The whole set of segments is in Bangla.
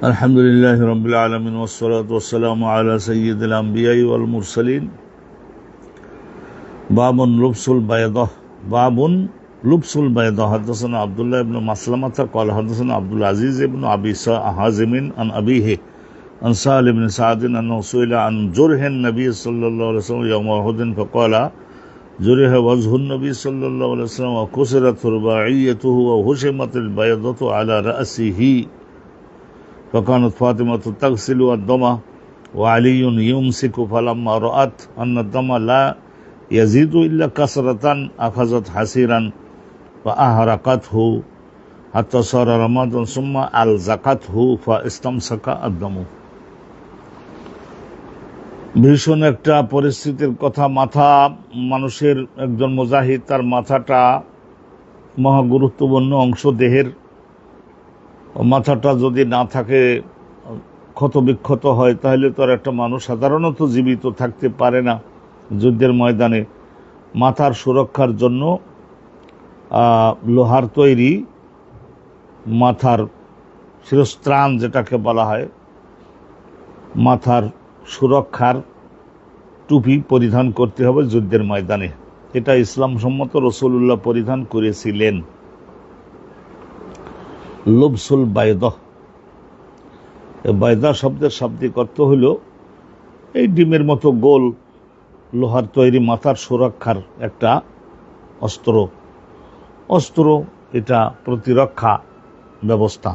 আলহামদুলিল্লাহি রাব্বিল আলামিন ওয়াসসালাতু ওয়াসসালামু আলা সাইয়্যিদিল আমবিয়াই ওয়াল মুরসালিন। বাবুন লুবসুল বায়দা হাদাসানা আব্দুল্লাহ ইবনে মাসলামা قال حدثنا عبد العزيز ابن ابي حازم عن ابيه عن سالم بن سعد انه سئل عن جرح النبي صلى الله عليه وسلم يوم احد فقال جرح وجه النبي صلى الله عليه وسلم وكسرت رباعيته وهشمت البيضة على رأسه فكانت فاطمة تغسل الدم وعلي يمسك فلما رأت أن الدم لا يزيد إلا كسرة أخذت حسيرا فأحرقته حتى صار رمادا ثم ألزقته فاستمسك الدم। ভীষণ একটা পরিস্থিতির কথা। মানুষের একজন মুজাহিদ, তার মাথাটা মহা গুরুত্বপূর্ণ অংশ দেহের। মাথাটা যদি না থাকে, ক্ষত বিক্ষত হয়, তাহলে তো আর একটা মানুষ সাধারণত জীবিত থাকতে পারে না। যুদ্ধের ময়দানে মাথার সুরক্ষার জন্য লোহার তৈরি মাথার শিরস্ত্রাণ যেটাকে বলা হয়, মাথার সুরক্ষার টুপি পরিধান করতে হবে যুদ্ধের ময়দানে। এটা ইসলাম সম্মত, রাসূলুল্লাহ পরিধান করেছিলেন। লুবসুল বায়দা, বায়দা শব্দের শাব্দিক অর্থ হইল এই ডিমের মতো গোল লোহার তৈরি মাথার সুরক্ষার একটা অস্ত্র। এটা প্রতিরক্ষা ব্যবস্থা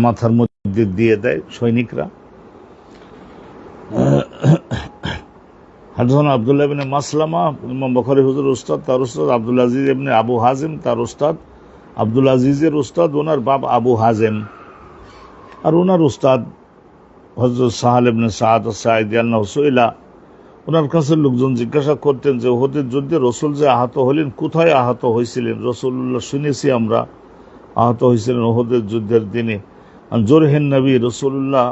মাথার মধ্যে দিয়ে দেয় সৈনিকরা। হাদাসানা আব্দুল্লাহ ইবনে মাসলামা, ইমাম বুখারী হুজুর উস্তাদ, তার উস্তাদ আব্দুল আজিজ ইবনে আবু হাজিম, তার উস্তাদ আব্দুল আজিজের উস্তাদ, ওনার বাপ আবু হাজেম, আর ওনার উস্তাদ হযরত সাহাল ইবনে সাদ আস-সাঈদী আন্নাহু সুইলা। ওনার কাছে লোকজন জিজ্ঞাসা করতেন যে উহুদের যুদ্ধে রসুল যে আহত হলেন, কোথায় আহত হয়েছিলেন? রসুল্লাহ শুনেছি আমরা আহত হয়েছিলেন উহুদের যুদ্ধের দিনে। জোরহেন নবী, রসুল্লাহ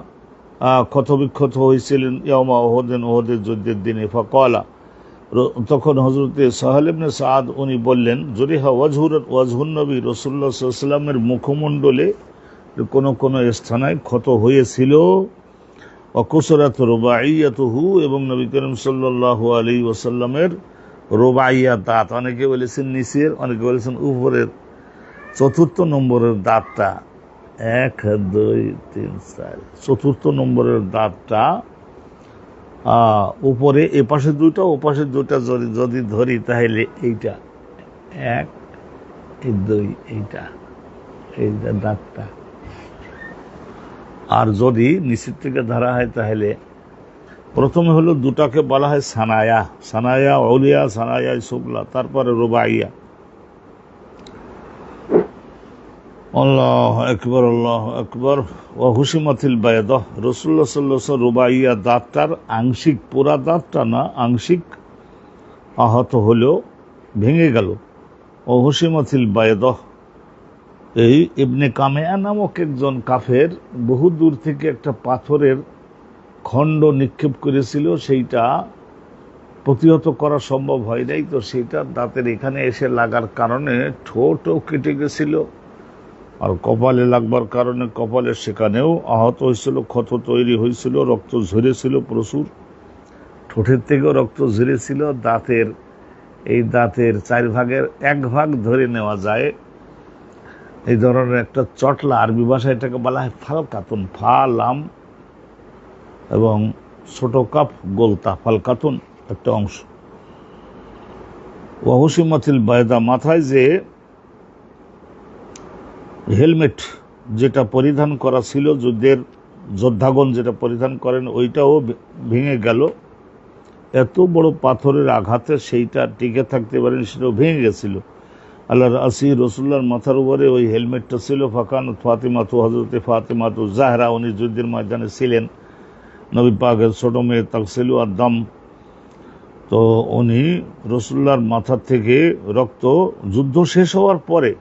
ক্ষতবিক্ষত হয়েছিলেন ইয়াউমা উহুদিন, উহুদের যুদ্ধের দিনে। ফাকালা, তখন হযরতে সাহাল ইবনে সাদ উনি বললেন, জরিহা ওয়াজহুন নবী, রাসূলুল্লাহ সাল্লাল্লাহু আলাইহি ওয়াসাল্লামের মুখমণ্ডলে কোনো কোনো স্থানে ক্ষত হয়েছিল। ওয়াকুসরাত রুবাইয়াতুহু, এবং নবী করিম সাল্লাল্লাহু আলাইহি ওয়াসাল্লামের রুবাইয়া দাঁত, অনেকে বলেছেন নিচের, অনেকে বলেছেন উপরের, চতুর্থ নম্বরের দাঁতটা, 1 2 3 4, চতুর্থ নম্বরের দাঁতটা উপরে, এপাশে দুইটা ওপাশে দুইটা যদি ধরি তাহলে এইটা 1 2, এইটা দাঁতটা। আর যদি নিচের থেকে ধরা হয় তাহলে প্রথমে হলো দুটাকে বলা হয় সানায়া উলিয়া, সানায়া সুফলা, তারপরে রুবাইয়া। আল্লাহু আকবার, আল্লাহু আকবার। ওয়া হুশিমাতিল বায়দা, রাসূলুল্লাহ সাল্লাল্লাহু আলাইহি ওয়াসাল্লাম রুবাইয়া দাঁতটার আংশিক, পুরা দাঁতটা না, আংশিক আহত হলো, ভেঙে গেল। ও হুশিমাতিল বায়দা, এই ইবনে কামেয়া নামক একজন কাফের বহু দূর থেকে একটা পাথরের খণ্ড নিক্ষেপ করেছিল, সেইটা প্রতিহত করা সম্ভব হয় নাই। তো সেইটা দাঁতের এখানে এসে লাগার কারণে ঠোঁটও কেটে গেছিল, আর কপালে লাগবার কারণে কপালের সেখানেও আহত হয়েছিল, ক্ষত তৈরি হয়েছিল, রক্ত ঝরেছিল প্রচুর, ঠোঁটের থেকেও রক্ত ঝরেছিল। এই দাঁতের 4 ভাগের 1 ভাগ ধরে নেওয়া যায় এই ধরনের একটা চটলা, আরবি ভাষায় এটাকে বলা হয় ফালকাতুন, ফালাম এবং ছোট কাপ গোলতা, ফালকাতুন একটা অংশ। ওয়াহুসিমাতিল বায়দা, মাথায় যে হেলমেট যেটা পরিধান করা ছিল, যোদ্ধাগণ যেটা পরিধান করেন, ওইটাও ভেঙে গেল। এত বড় পাথরের আঘাতে সেইটা টিকে থাকতে পারেন, সেটাও ভেঙে গেছিল। আল্লাহর আসি রসুল্লাহর মাথার উপরে ওই হেলমেটটা ছিল। ফাকানত ফাতিমাতু, হযরতে ফাতিমাতু জাহরা, উনি যুদ্ধের ময়দানে ছিলেন, নবী পাকের ছোট মেয়ে, তাগসিলু আদ-দাম। তো উনি রসুল্লাহর মাথার থেকে রক্ত, যুদ্ধ শেষ হওয়ার পরে,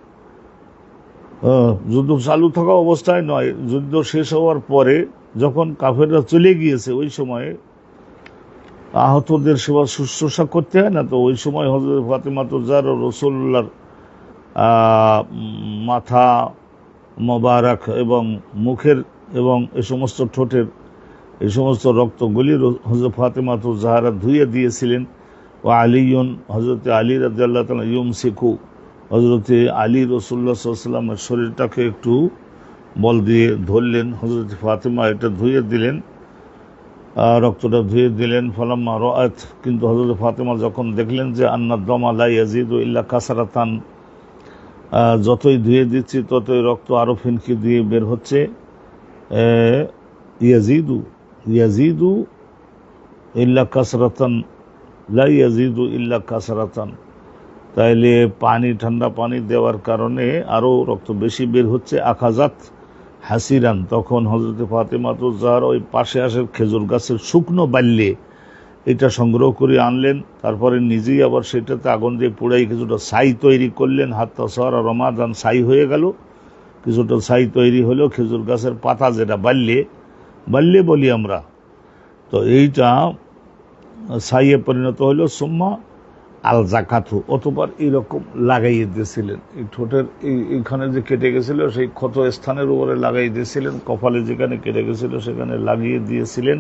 যুদ্ধ চালু থাকা অবস্থায় নয়, যুদ্ধ শেষ হওয়ার পরে যখন কাফেররা চলে গিয়েছে, ওই সময়ে আহতদের সেবা শুশ্রূষা করতে হয় না, তো ওই সময় হযরত ফাতিমাতু জাহরা রসুল্লাহর মাথা মোবারক এবং মুখের এবং এ সমস্ত ঠোঁটের এই সমস্ত রক্তগুলি হযরত ফাতেমা জাহরা ধুয়ে দিয়েছিলেন। ও আলীউন, হযরত আলী রাদিয়াল্লাহু তাআলা ইউমসিকু, হযরত আলী রাসূলুল্লাহ সাল্লাল্লাহু আলাইহি ওয়াসাল্লামের শরীরটাকে একটু বল দিয়ে ধরলেন, হযরত ফাতেমা এটা ধুয়ে দিলেন, রক্তটা ধুয়ে দিলেন। ফালাম্মা রাআত, কিন্তু হযরত ফাতেমা যখন দেখলেন যে আন্না দমা লা ইয়াজিদু ইল্লা কাসারাতান, যতই ধুয়ে দিচ্ছি ততই রক্ত আরো ফিনকি দিয়ে বের হচ্ছে, ইয়াজিদু ইয়াজিদু ইল্লা কাসরাতান, লা ইয়াজিদু ইল্লা কাসরাতান, তাইলে পানি, ঠান্ডা পানি দেওয়ার কারণে আরো রক্ত বেশি বের হচ্ছে। আখাজাত হাসিরান, তখন হযরত ফাতেমা জাহরা ওই পাশে আসে খেজুর গাছের শুকনো বাল্যে এটা সংগ্রহ করে আনলেন, তারপরে নিজেই আবার সেটাতে আগুন দিয়ে পোড়াই কিছুটা ছাই তৈরি করলেন। হাত্তা সারা রমাদান, ছাই হয়ে গেল, কিছুটা ছাই তৈরি হলো খেজুর গাছের পাতা, যেটা বাল্যে বাল্যে বলি আমরা, তো এইটা ছাইয়ে পরিণত হলো। সুম্মা আল জাকাতু, অতবার এইরকম লাগাইয়ে দিয়েছিলেন, এই ঠোঁটের এইখানে যে কেটে গেছিল সেই ক্ষত স্থানের উপরে লাগাই দিয়েছিলেন, কপালে যেখানে কেটে গেছিল সেখানে লাগিয়ে দিয়েছিলেন।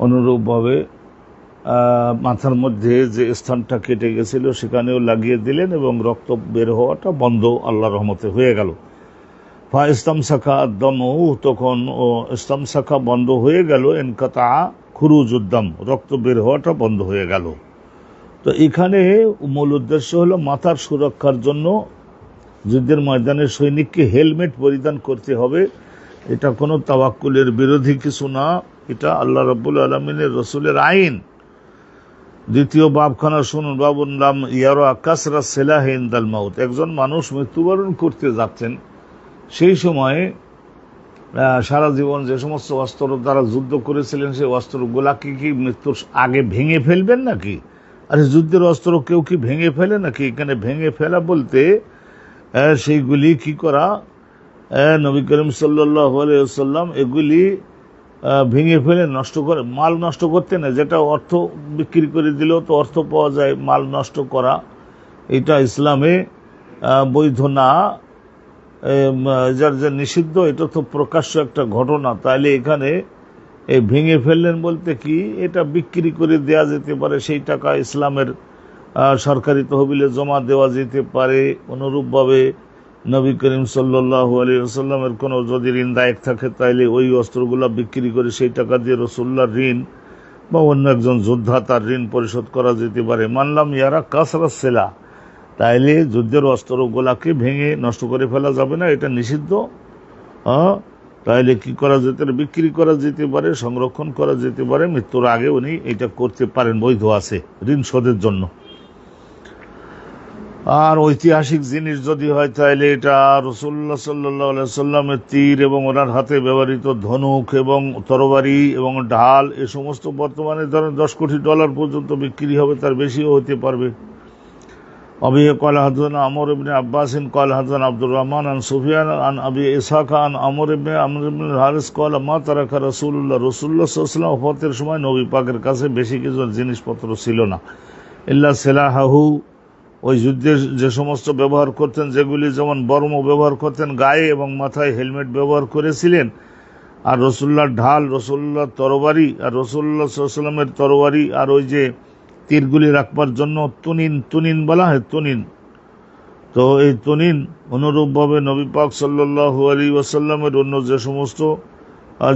অনুরূপভাবে মাথার মধ্যে যে স্থানটা কেটে গেছিল সেখানেও লাগিয়ে দিলেন এবং রক্ত বের হওয়াটা বন্ধ আল্লাহর রহমতে হয়ে গেল। ফা ইস্তামসাকা দমু, তখন ও ইস্তামসাকা বন্ধ হয়ে গেল, ইনকাতা খুরুজুদ্দাম, রক্ত বের হওয়াটা বন্ধ হয়ে গেল। তো এখানে মূল উদ্দেশ্য হলো মাথার সুরক্ষার জন্য যুদ্ধের ময়দানে সৈনিককে হেলমেট পরিধান করতে হবে। এটা কোনো তাওয়াক্কুলের বিরোধী কিছু না, এটা আল্লাহ রাব্বুল আলামিনের রাসূলের আইন। দ্বিতীয় বাবখানা শুনুন, বাবুন নাম ইয়ারা কাসরা সিলাহ ইনদাল মাউত, একজন মানুষ মৃত্যুবরণ করতে যাচ্ছেন, সেই সময়ে সারা জীবন যে সমস্ত অস্ত্র দ্বারা যুদ্ধ করেছিলেন সেই অস্ত্রগুলাকে কি মৃত্যুর আগে ভেঙে ফেলবেন নাকি? আরে যুদ্ধের অস্ত্র কেউ কি ভেঙে ফেলে নাকি? এখানে ভেঙে ফেলা বলতে সেইগুলি কি করা, নবী করিম সাল্লাল্লাহু আলাইহি ওয়াসাল্লাম এগুলি ভেঙে ফেলে নষ্ট করে, মাল নষ্ট করতে না, যেটা অর্থ বিক্রি করে দিলেও তো অর্থ পাওয়া যায়, মাল নষ্ট করা এটা ইসলামে বৈধ না, যার যে নিষিদ্ধ, এটা তো প্রকাশ্য একটা ঘটনা। তাইলে এখানে এই ভেঙে ফেললেন বলতে কি, এটা বিক্রি করে দেওয়া যেতে পারে, সেই টাকা ইসলামের সরকারি তহবিলে জমা দেওয়া যেতে পারে। অনুরূপভাবে নবী করিম সাল্লাল্লাহু আলাইহি ওয়াসাল্লামের কোনো যদি ঋণ দায়ক থাকে তাইলে ওই অস্ত্রগুলো বিক্রি করে সেই টাকা দিয়ে রাসূলুল্লাহর ঋণ বা অন্য একজন যোদ্ধা তার ঋণ পরিশোধ করা যেতে পারে। মানলাম ইয়ারা কাসরা সেলা, তাইলে যুদ্ধের অস্ত্রগুলাকে ভেঙে নষ্ট করে ফেলা যাবে না, এটা নিষিদ্ধ। তাইলে কি করা যেতে পারে, বিক্রি করা যেতে পারে, সংরক্ষণ করা যেতে পারে, মৃত্যুর আগে উনি এটা করতে পারেন, বৈধ আছে ঋণ শোধের জন্য। আর ঐতিহাসিক জিনিস যদি হয় তাহলে এটা রাসূলুল্লাহ সাল্লাল্লাহু আলাইহি ওয়াসাল্লামের তীর এবং ওনার হাতে ব্যবহৃত ধনুক এবং তরবারি এবং ঢাল, এ সমস্ত বর্তমানে ধরেন $10 কোটি পর্যন্ত বিক্রি হবে, তার বেশিও হতে পারবে। أبي قال حدثنا عمرو بن عباس قال حدثنا عبد الرحمن عن سفيان عن أبي إسحاق عن عمرو بن الحارث قال ما ترك رسول الله সাল্লাল্লাহু আলাইহি ওয়াসাল্লাম ওফাতের সময় নবী পাকের কাছে বেশি কিছু জিনিসপত্র ছিল না, ইল্লা সিলাহাহু, ওই যুদ্ধের যে সমস্ত ব্যবহার করতেন, যেগুলি যেমন বর্ম ব্যবহার করতেন, গায়ে এবং মাথায় হেলমেট ব্যবহার করেছিলেন, আর রাসূলুল্লাহর ঢাল, রাসূলুল্লাহর তরবারি, আর রাসূলুল্লাহ সাল্লাল্লাহু আলাইহি ওয়াসাল্লামের তরবারি, আর ওই যে তীরগুলি রাখবার জন্য তুনিন বলা হয়, তুনিন, তো এই তুনিন। অনুরূপভাবে নবী পাক সাল্লাল্লাহু আলাইহি ওয়াসাল্লামের অন্য যে সমস্ত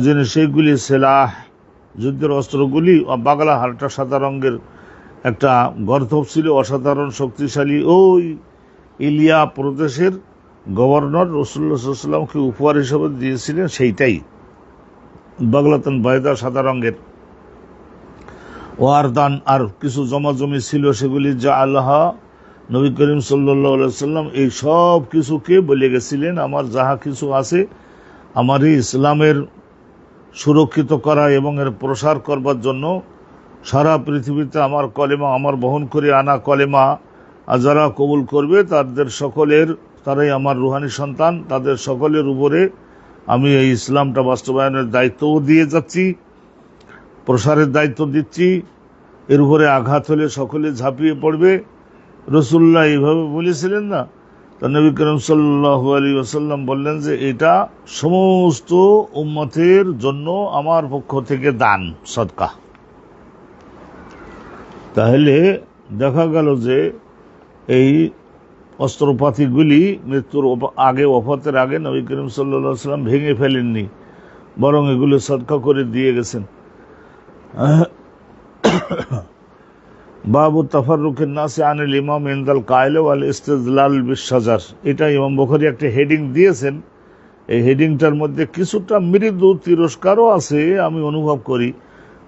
জিনিস, সেইগুলি সেলাহ, যুদ্ধের অস্ত্রগুলি। বাগলা, হারটা সাদা রঙের একটা গর্ধব ছিল, অসাধারণ শক্তিশালী, ওই ইলিয়া প্রদেশের গভর্নর রাসূলুল্লাহ সাল্লাল্লাহু আলাইহি ওয়াসাল্লামকে উপহার হিসেবে দিয়েছিলেন, সেইটাই বাগলাতান বাইদা, সাদা রঙের। ওয়ারদান, আর কিছু জমাজমি ছিল, সেগুলি যা আল্লাহা, নবী করিম সাল্লাল্লাহু আলাইহি ওয়াসাল্লাম এই সব কিছুকে বলে গেছিলেন, আমার যাহা কিছু আছে আমার এই ইসলামের সুরক্ষিত করা এবং এর প্রসার করবার জন্য সারা পৃথিবীতে আমার কলেমা, আমার বহন করে আনা কলেমা যারা কবুল করবে তাদের সকলের, তারাই আমার রুহানি সন্তান, তাদের সকলের উপরে আমি এই ইসলামটা বাস্তবায়নের দায়িত্বও দিয়ে যাচ্ছি, প্রসারের দায়িত্ব দিচ্ছি। এর উপরে আঘাত হলে সকলে ঝাঁপিয়ে পড়বে। রাসূলুল্লাহ এইভাবে বলেছিলেন না, তো নবী করিম সাল্লাল্লাহু আলাইহি ওয়াসাল্লাম বললেন যে এটা সমস্ত উম্মতের জন্য আমার পক্ষ থেকে দান, সদকা। তাহলে দেখা গেল যে এই অস্ত্রপাতিগুলি মৃত্যুর আগে, ওফাতের আগে নবী করিম সাল্লাল্লাহু আলাইহি ওয়াসাল্লাম ভেঙে ফেলেননি, বরং এগুলো সদকা করে দিয়ে গেছেন। বাবু তাফাররুকিন নাসি আনিল ইমাম ইনদাল কায়ল ওয়াল ইস্তিদলাল বিশ-শাজার, এটা ইমাম বুখারী একটা হেডিং দিয়েছেন। এই হেডিংটার মধ্যে কিছুটা মৃদু তিরস্কারও আছে, আমি অনুভব করি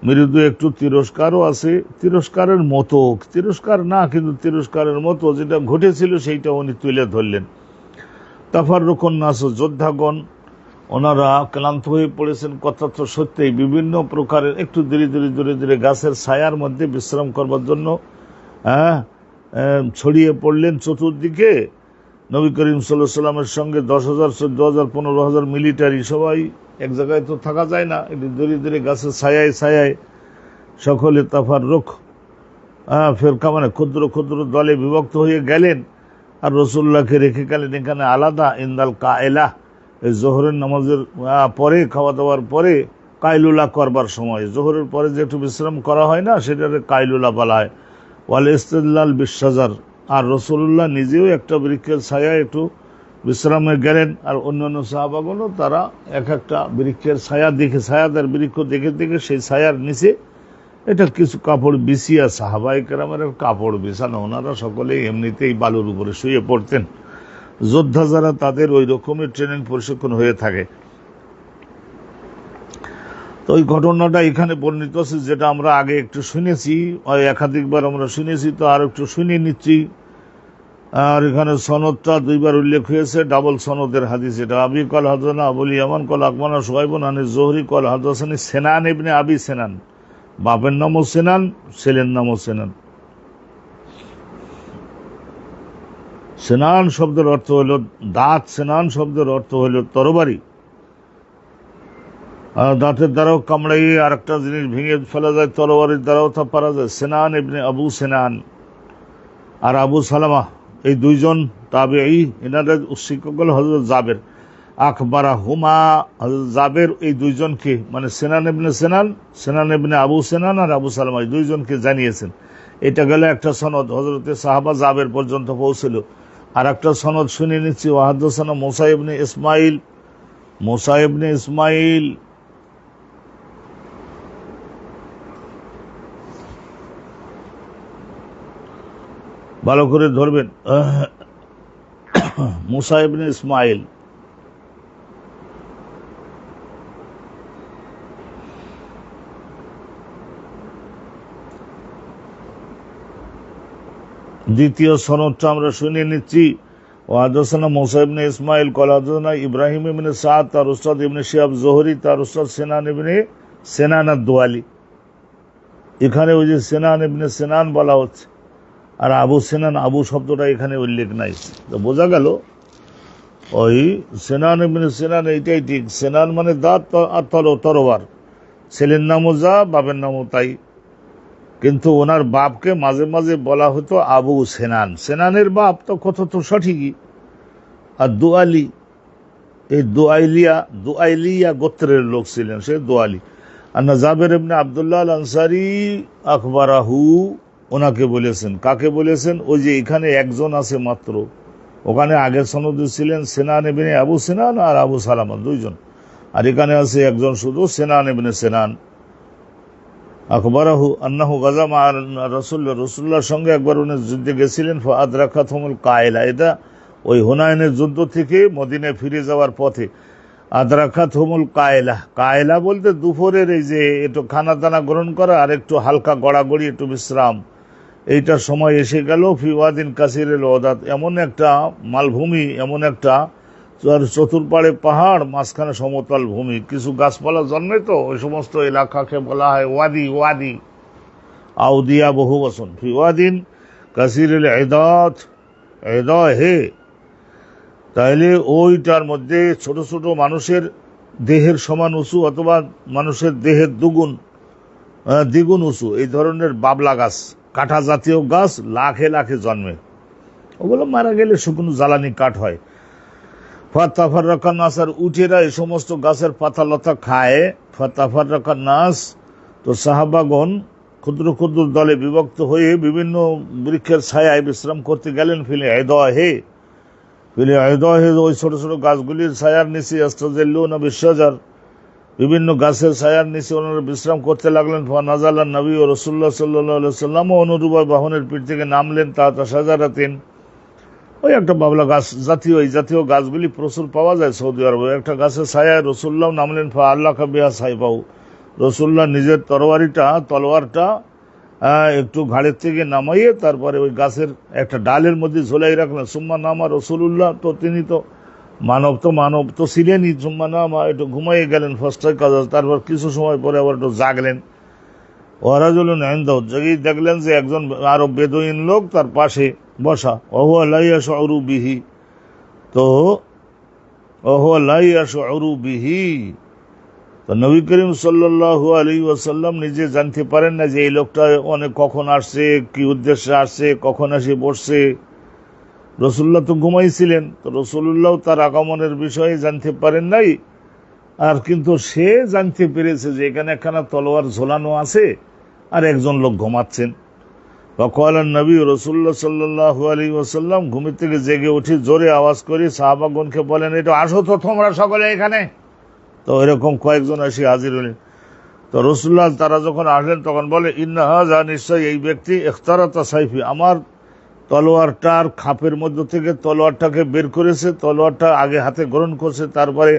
মৃদু একটু তিরস্কারও আছে, তিরস্কারের মতো, তিরস্কার না কিন্তু তিরস্কারের মতো যেটা ঘটেছিল সেইটা উনি তুলে ধরলেন। তাফাররুকুন নাস, যোদ্ধাগণ ওনারা ক্লান্ত হয়ে পড়েছেন, কথা তো সত্যিই, বিভিন্ন প্রকারের একটু ধীরে ধীরে ধীরে ধীরে গাছের ছায়ার মধ্যে বিশ্রাম করবার জন্য ছড়িয়ে পড়লেন চতুর্দিকে। নবী করিম সাল্লাল্লাহু আলাইহি ওয়াসাল্লামের সঙ্গে 10,000, 14,000, 15,000 মিলিটারি, সবাই এক জায়গায় তো থাকা যায় না, একটু ধীরে ধীরে গাছের ছায়ায় ছায়ায় সকলে তাফাররুক, ফেরকা মানে ক্ষুদ্র ক্ষুদ্র দলে বিভক্ত হয়ে গেলেন। আর রাসূলুল্লাহকে রেখে গেলেন এখানে আলাদা ইনদাল কায়লা, এই জোহরের নামাজের পরে, খাওয়া দাওয়ার পরে কাইলুলা করবার সময়, জোহরের পরে যে একটু বিশ্রাম করা হয় না, সেটাকে কাইলুলা বলা হয়। ওয়াল ইস্তিদলাল বিশ-শাজার, আর রাসূলুল্লাহ নিজেও একটা বৃক্ষের ছায়ায় একটু বিশ্রামে গেলেন, আর অন্যান্য সাহাবাগুলো তারা এক একটা বৃক্ষের ছায়া দেখে, ছায়াদার বৃক্ষ দেখে দেখে সেই ছায়ার নিচে এটা কিছু কাপড় বিছিয়ে, সাহাবায়ে কেরামের কাপড় বিছানো, ওনারা সকলেই এমনিতেই বালুর উপরে শুয়ে পড়তেন। যোদ্ধা যারা তাদের ওই রকমের ট্রেনিং প্রশিক্ষণ হয়ে থাকে। তো ওই ঘটনাটা এখানে বর্ণিত আছে, যেটা আমরা আগে একটু শুনেছি, একাধিকবার আমরা শুনেছি, তো আর একটু শুনে নিচ্ছি। আর এখানে সনদটা দুইবার উল্লেখ হয়েছে, ডাবল সনদের হাদিস এটা। আবি কল হাদানা আবুল ইয়ামান কল আকবানা শুআইবুন আন জোহরি কল হাদাসানি সেনান ইবনে আবি সেনান, বাপের নামও সেনান, ছেলের নামও সেনান। সেনান শব্দের অর্থ হল দাঁত, সেনান শব্দের অর্থ হল তরবারি, দাঁতের দ্বারাও কামড়াইয়ে আর একটা জিনিস ভেঙে ফেলা যায়, তরবারির দ্বারাও তা পারা যায়। সেনান ইবনে আবু সেনান আর আবু সালামা, এই দুইজন তাবেঈ, এনাদের শিক্ষক হল হযরত জাবের। আকবারা হুমা, হযরত জাবের এই দুইজনকে, মানে সেনান ইবনে সেনান, সেনান ইবনে আবু সেনান আর আবু সালামা, এই দুইজনকে জানিয়েছেন। এটা গেল একটা সনদ, হযরতে সাহাবা জাবের পর্যন্ত পৌঁছল। আর একটা সনদ শুনে নিচ্ছি, ওয়াহাদাসানা মুসা ইবনে ইসমাইল, মুসা ইবনে ইসমাইল ভালো করে ধরবেন, মুসা ইবনে ইসমাইল, দ্বিতীয় সনদটা আমরা শুনে নিচ্ছি। ওয়াহাদাসানা মুসা ইবনে ইসমাইল কল হাদাসানা ইব্রাহিম ইবনে সাদ, তার উস্তাদ ইবনে শিহাব জোহরি, তার উস্তাদ সেনান ইবনে সেনান আদ-দুয়ালি। এখানে ওই যে সেনান ইবনে সেনান বলা হচ্ছে, আর আবু সেনান, আবু শব্দটা এখানে উল্লেখ নাই। তো বোঝা গেল ওই সেনান ইবনে সেনান, এইটাই ঠিক। সেনান মানে দাঁত আর তরোয়ার, ছেলের নামও যা, বাপের নামও তাই। কিন্তু ওনার বাপকে মাঝে মাঝে বলা হতো আবু সেনান, সেনানের বাপ তো কথা তো সঠিকই। আর দুয়ালি, এই দুয়াইলিয়া গোত্রের লোক ছিলেন, সে দুয়ালি। আর না জাবের ইবনে আব্দুল্লাহ আল আনসারী আখবারাহু, ওনাকে বলেছেন। কাকে বলেছেন? ওই যে এখানে একজন আছে মাত্র, ওখানে আগের সনদে ছিলেন সেনান ইবনে আবু সেনান আর আবু সালামা, দুইজন, আর এখানে আছে একজন শুধু, সেনান ইবনে সেনান। আকবরাহু আন্নাহু গাজা মা রাসূলুল্লাহর সঙ্গে একবার উনি যুদ্ধে গেছিলেন। ফাআদরাকাতহুমুল কায়লা, এটা ওই হুনাইনের যুদ্ধ থেকে মদিনায় ফিরে যাওয়ার পথে। আদরাকাতহুমুল কায়লা, কায়লা বলতে দুপুরের এই যে একটু খানা দানা গ্রহণ করা আর একটু হালকা গড়াগড়ি, একটু বিশ্রাম, এইটার সময় এসে গেল। ফি ওয়াদিন কাসিরিল ওদাত, এমন একটা মালভূমি, এমন একটা চতুর্পাড়ে পাহাড়, মাঝখানে সমতল ভূমি, কিছু গাছপালা জন্মে, তো ওই সমস্ত এলাকাকে বলা হয় ওয়াদি। ওয়াদি আউদিয়া বহু বচন। ফি ওয়াদিন কাসিরিল ইদাত, হে, তাইলে ওইটার মধ্যে ছোট ছোট মানুষের দেহের সমান উঁচু অথবা মানুষের দেহের দ্বিগুণ উঁচু এই ধরনের বাবলা গাছ, কাঁটা জাতীয় গাছ লাখে লাখে জন্মে। ওগুলো মারা গেলে শুকনো জ্বালানি কাঠ হয়। ফাতাফাররাকান নাস, আর উটেরা এই সমস্ত গাছের পাতা লতা খায়। ফাতাফাররাকান নাস, তো সাহাবাগণ ক্ষুদ্র ক্ষুদ্র দলে বিভক্ত হয়ে বিভিন্ন বৃক্ষের ছায়ায় বিশ্রাম করতে গেলেন। ফিলে ওই ছোট ছোট গাছগুলির ছায়ার নিচে, আস্তাজিল্লুনা বিশজার, বিভিন্ন গাছের ছায়ার নিচে ওনারা বিশ্রাম করতে লাগলেন। ফানাজালান নবী ও রাসূলুল্লাহ সাল্লাল্লাহু আলাইহি ওয়াসাল্লাম অনুরূপা বাহনের পিঠ থেকে নামলেন। তাহাতা শাজারাতিন, ওই একটা বাবলা গাছ জাতীয়, এই জাতীয় গাছগুলি প্রচুর পাওয়া যায় সৌদি আরবে। একটা গাছের ছায়ায় রাসূলুল্লাহ নামলেন। আল্লাহ বিহা সাইফাহু, রাসূলুল্লাহ নিজের তলোয়ারটা একটু ঘাড়ের থেকে নামাইয়ে তারপরে ওই গাছের একটা ডালের মধ্যে ঝোলাই রাখলেন। সুম্মা নামা রাসূলুল্লাহ, তো তিনি তো মানব তো ছিলেনই। সুম্মা নামা, একটু ঘুমাইয়ে গেলেন। ফাস্টাই কাজ, তারপর কিছু সময় পরে আবার একটু জাগলেন। ওয়ারাজুলুন ইনদাহু, জেগেই দেখলেন যে একজন আরব বেদুইন লোক তার পাশে বসা। ওহুয়া লা ইয়াশউরু বিহি, তো ওহুয়া লা ইয়াশউরু বিহি, তো নবী করিম সাল্লাল্লাহু আলাইহি ওয়াসাল্লাম নিজে জানতে পারেন না যে এই লোকটা কখন আসছে, কি উদ্দেশ্যে আসছে, কখন এসে বসছে। রাসূলুল্লাহ তো ঘুমাইছিলেন, তো রাসূলুল্লাহ তার আগমনের বিষয়ে জানতে পারেন নাই। আর কিন্তু সে জানতে পেরেছে যে এখানে একখানা তলোয়ার ঝোলানো আছে আর একজন লোক ঘুমাচ্ছেন। ওয়াকালান নবী, রাসূলুল্লাহ সাল্লাল্লাহু আলাইহি ওয়াসাল্লাম ঘুমের থেকে জেগে উঠে জোরে আওয়াজ করে সাহাবাগণকে বলেন, এটা আসো তো তোমরা সকলে এখানে। তো এরকম কয়েকজন এসে হাজির হলেন। তো রাসূলুল্লাহ তারা যখন আসলেন তখন বলে, ইন্না হাযা, নিশ্চয় এই ব্যক্তি ইখতারাতা সাইফি, আমার তলোয়ারটার খাপের মধ্য থেকে তলোয়ারটাকে বের করেছে। তলোয়ারটা আগে হাতে গ্রহণ করছে, তারপরে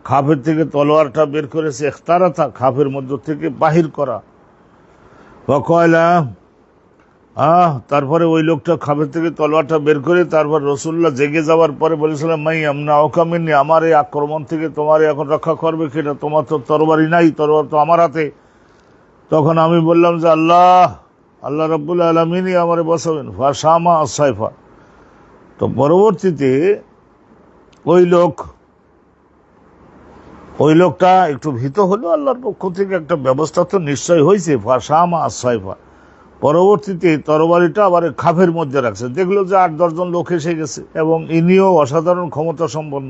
খাপের থেকে তলোয়ারটা বের করেছে। ইখতারাতা, খাপের মধ্য থেকে বাহির করা। ওয়াকালা, তারপরে ওই লোকটা খাপের থেকে তলোয়ারটা বের করে তারপর রাসূলুল্লাহ জেগে যাওয়ার পরে বলেছিলাম, মাই আমনা ওকামিনী, আমার এই আক্রমণ থেকে তোমার এখন রক্ষা করবে কিনা, তোমার তো তরবারি নাই, তরবার তো আমার হাতে। তখন আমি বললাম যে আল্লাহ রাব্বুল আলামিনই আমারে বাঁচাবেন। ফাশামা আসাইফা, তো পরবর্তীতে ওই লোকটা একটু ভীত হলো। আল্লাহর পক্ষ থেকে একটা ব্যবস্থা তো নিশ্চয় হয়েছে। ফাশামা আসাইফা, পরবর্তীতে তরবারিটা আবার খাপের মধ্যে রাখছে। দেখলো যে 8-10 জন লোক এসে গেছে এবং ইনিও অসাধারণ ক্ষমতা সম্পন্ন।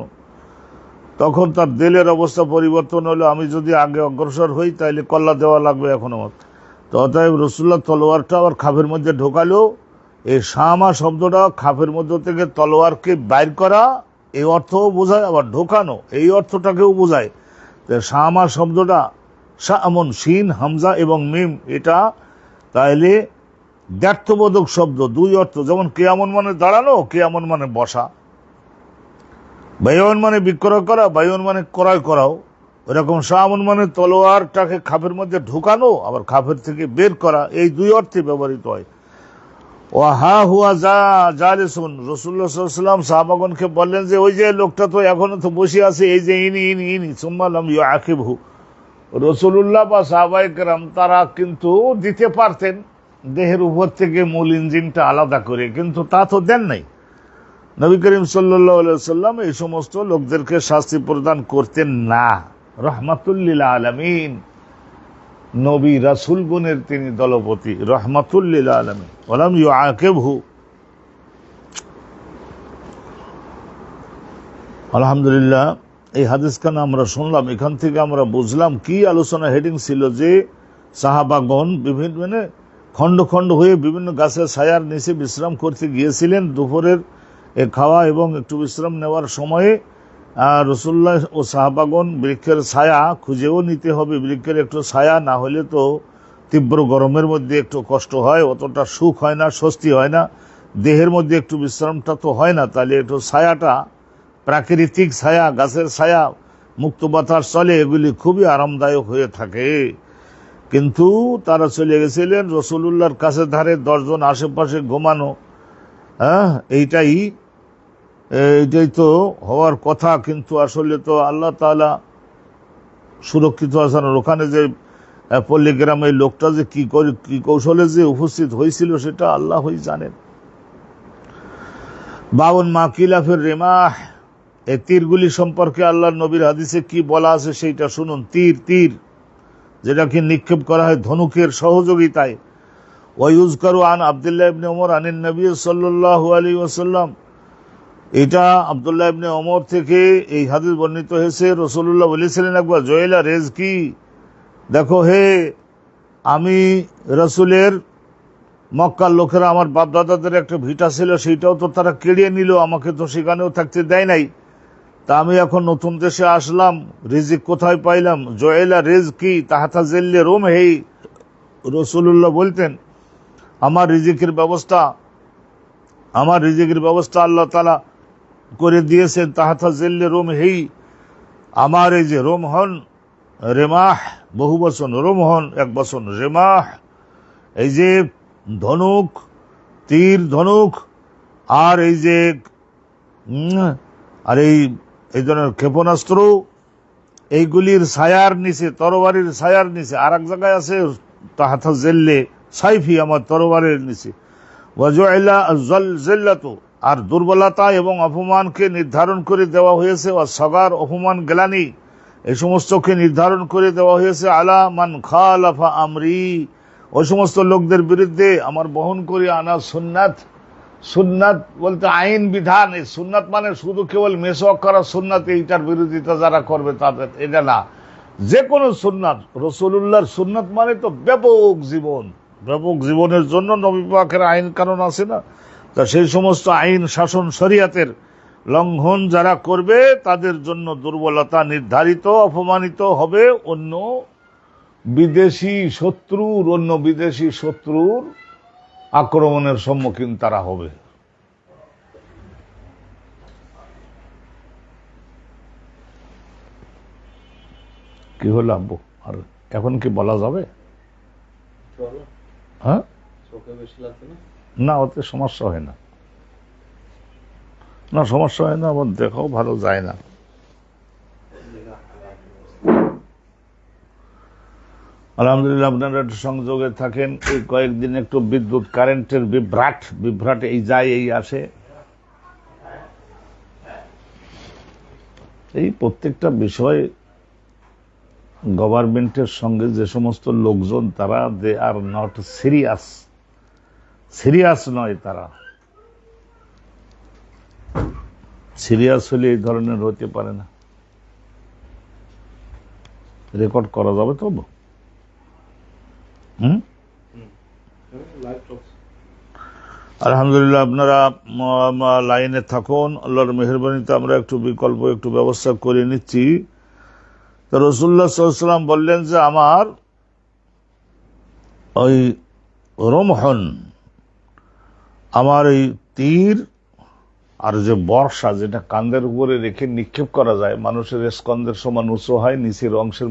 তখন তার দিলের অবস্থা পরিবর্তন হলো, আমি যদি আগে অগ্রসর হই তাহলে কল্লা দেওয়া লাগবে এখন আমার। তো অতএব রাসূলুল্লাহ তলোয়ারটা আবার খাপের মধ্যে ঢোকালো। এই শামা শব্দটা খাপের মধ্য থেকে তলোয়ারকে বাইর করা এই অর্থও বোঝায়, আবার ঢোকানো এই অর্থটাকেও বোঝায়। তো শামা শব্দটা শামুন, শিন, হামজা এবং মিম, এটা তাইলে দ্ব্যর্থবোধক শব্দ, দুই অর্থ। যেমন কিয়ামন মানে দাঁড়ানো, কিয়ামন মানে বসা। বাইয়ন মানে বিক্রয় করা, বাইয়ন মানে ক্রয় করাও। এরকম শামুন মানে তলোয়ারটাকে খাপের মধ্যে ঢুকানো, আবার খাপের থেকে বের করা, এই দুই অর্থে ব্যবহৃত হয়। ওয়াহা হুয়া জালিসুন, রাসূলুল্লাহ সাল্লাল্লাহু আলাইহি ওয়াসাল্লাম সাহাবাগণকে বললেন যে ওই যে লোকটা তো এখনো তো বসে আছে, এই যে ইনি সুম্মা লাম ইউআকিবহু। রাসূলুল্লাহ বা সাহাবায়ে কেরাম তারা কিন্তু দিতে পারতেন দেহের উপর থেকে মূল ইঞ্জিনটা আলাদা করে, কিন্তু তা তো দেন নাই। নবী করিম সাল্লাল্লাহু আলাইহি ওয়াসাল্লাম এই সমস্ত লোকদেরকে শাস্তি প্রদান করতেন না। রাহমাতুল লিল আলামিন, নবী রাসূলগণের তিনি দলপতি, রাহমাতুল লিল আলামিন। ওয়ালাম ইউআকিবহু, আলহামদুলিল্লাহ। এই হাদিসখানা আমরা শুনলাম, এখান থেকে আমরা বুঝলাম কি আলোচনা হেডিং ছিল, যে সাহাবাগণ বিভিন্ন খণ্ড খণ্ড হয়ে বিভিন্ন গাছের ছায়ার নিচে বিশ্রাম করতে গিয়েছিলেন। দুপুরের খাওয়া এবং একটু বিশ্রাম নেওয়ার সময়ে রাসূলুল্লাহ ও সাহাবাগণ বৃক্ষের ছায়া খুঁজেও নিতে হবে। বৃক্ষের একটু ছায়া না হলে তো তীব্র গরমের মধ্যে একটু কষ্ট হয়, অতটা সুখ হয় না, স্বস্তি হয় না, দেহের মধ্যে একটু বিশ্রামটা তো হয় না। তাহলে একটু ছায়াটা, প্রাকৃতিক ছায়া, গাছের ছায়া, মুক্ত বাতাস চলে, এগুলি খুবই আরামদায়ক হয়ে থাকে। কিন্তু তারা চলে গেছিলেন রাসূলুল্লাহর কাছে ধারে, 10 জন আশেপাশে ঘুমানো। এইটাই তো হওয়ার কথা, কিন্তু আসলে তো আল্লাহ তাআলা সুরক্ষিত আছেন। ওখানে যে পল্লীগ্রামে লোকটা যে কি কৌশলে যে উপস্থিত হয়েছিল সেটা আল্লাহই জানেন। বাউন মাকিলাফের রেমাহ, এই তীরগুলি সম্পর্কে আল্লাহর নবীর হাদিসে কি বলা আছে সেইটা শুনুন। তীর যেটাকে নিক্ষেপ করা হয় ধনুকের সহযোগিতায়। ওয়ায়ুজকারু আন আব্দুল্লাহ ইবনে ওমর আনিন নবী সাল্লাল্লাহু আলাইহি ওয়াসাল্লাম, এটা আব্দুল্লাহ ইবনে ওমর থেকে এই হাদিস বর্ণিত হয়েছে, রাসূলুল্লাহ বলেছিলেন একবার, জয়লা রিজকি, দেখো হে আমি রাসূলের মক্কার লোকেরা, আমার বাপদাদাদের একটা ভিটা ছিল, সেইটাও তো তারা কেড়ে নিল, আমাকে তো সেখানেও থাকতে দেয় নাই, তা আমি এখন নতুন দেশে আসলাম, রিজিক কোথায় পাইলাম? জয়লা রিজকি তাহাতা জিল্লি রুম, হেই রাসূলুল্লাহ বলতেন আমার রিজিকের ব্যবস্থা আল্লাহ তাআলা করে দিয়েছেন তাহাতা জিল্লি রুম, হেই আমার এই যে রোমহন, রেমাহ বহু বচন, রোমহন এক বচন, রেমাহ এই যে ধনুক, তীর ধনুক, আর এই যে আর এই ধরনের ক্ষেপণাস্ত্র, এইগুলির ছায়ার নিচে, তরবারির ছায়ার নিচে। আর এক জায়গায় আছে তাহাতা জিল্লে সাইফি, আমার তরবারের নিচে। ওয়াজুইলা জিল্লাতু, আর দুর্বলতা এবং অপমানকে নির্ধারণ করে দেওয়া হয়েছে, ও সগার অপমান গ্লানি এই সমস্তকে নির্ধারণ করে দেওয়া হয়েছে, আলা মান খালাফা আমরি, ওই সমস্ত লোকদের বিরুদ্ধে আমার বহন করে আনা সুন্নাত। সুন্নাত বলতে আইন বিধান, এই সুন্নাত মানে শুধু কেবল মেসওয়াক করা সুন্নাত, এইটার বিরোধিতা যারা করবে তাদের, এটা না, যে কোনো সুন্নাত। রাসূলুল্লাহর সুন্নাত মানে তো ব্যাপক জীবন, ব্যাপক জীবনের জন্য নবী পাকের আইন কানুন আছে না, তা সেই সমস্ত আইন শাসন শরিয়াতের লঙ্ঘন যারা করবে তাদের জন্য দুর্বলতা নির্ধারিত, অপমানিত হবে। অন্য বিদেশি শত্রুর আক্রমণের সম্মুখীন তারা হবে। কি হলো আব্বু, আর এখন কি বলা যাবে? হ্যাঁ, না ওতে সমস্যা হয় না, সমস্যা হয় না, আবার দেখাও ভালো যায় না। আলহামদুলিল্লাহ, আপনারা একটু সংযোগে থাকেন। এই কয়েকদিন একটু বিদ্যুৎ কারেন্টের বিভ্রাট এই যায় এই আসে, এই প্রত্যেকটা বিষয় গভর্নমেন্টের সঙ্গে যে সমস্ত লোকজন, তারা দে আর নট সিরিয়াস নয়, তারা সিরিয়াস হলে এই ধরনের হতে পারে না। রেকর্ড করা যাবে তো? আলহামদুলিল্লাহ, আপনারা লাইনে থাকুন, আল্লাহর মেহেরবানিতে আমরা একটু ব্যবস্থা করে নিচ্ছি। তো রাসূলুল্লাহ সাল্লাল্লাহু আলাইহি ওয়াসাল্লাম বললেন যে আমার ওই রোমহন, আমার এই তীর আর যে বর্ষা, যেটা কাঁধের উপরে রেখে নিক্ষেপ করা যায়, মানুষের স্কন্ধের সমান উঁচু হয়, নিচের অংশের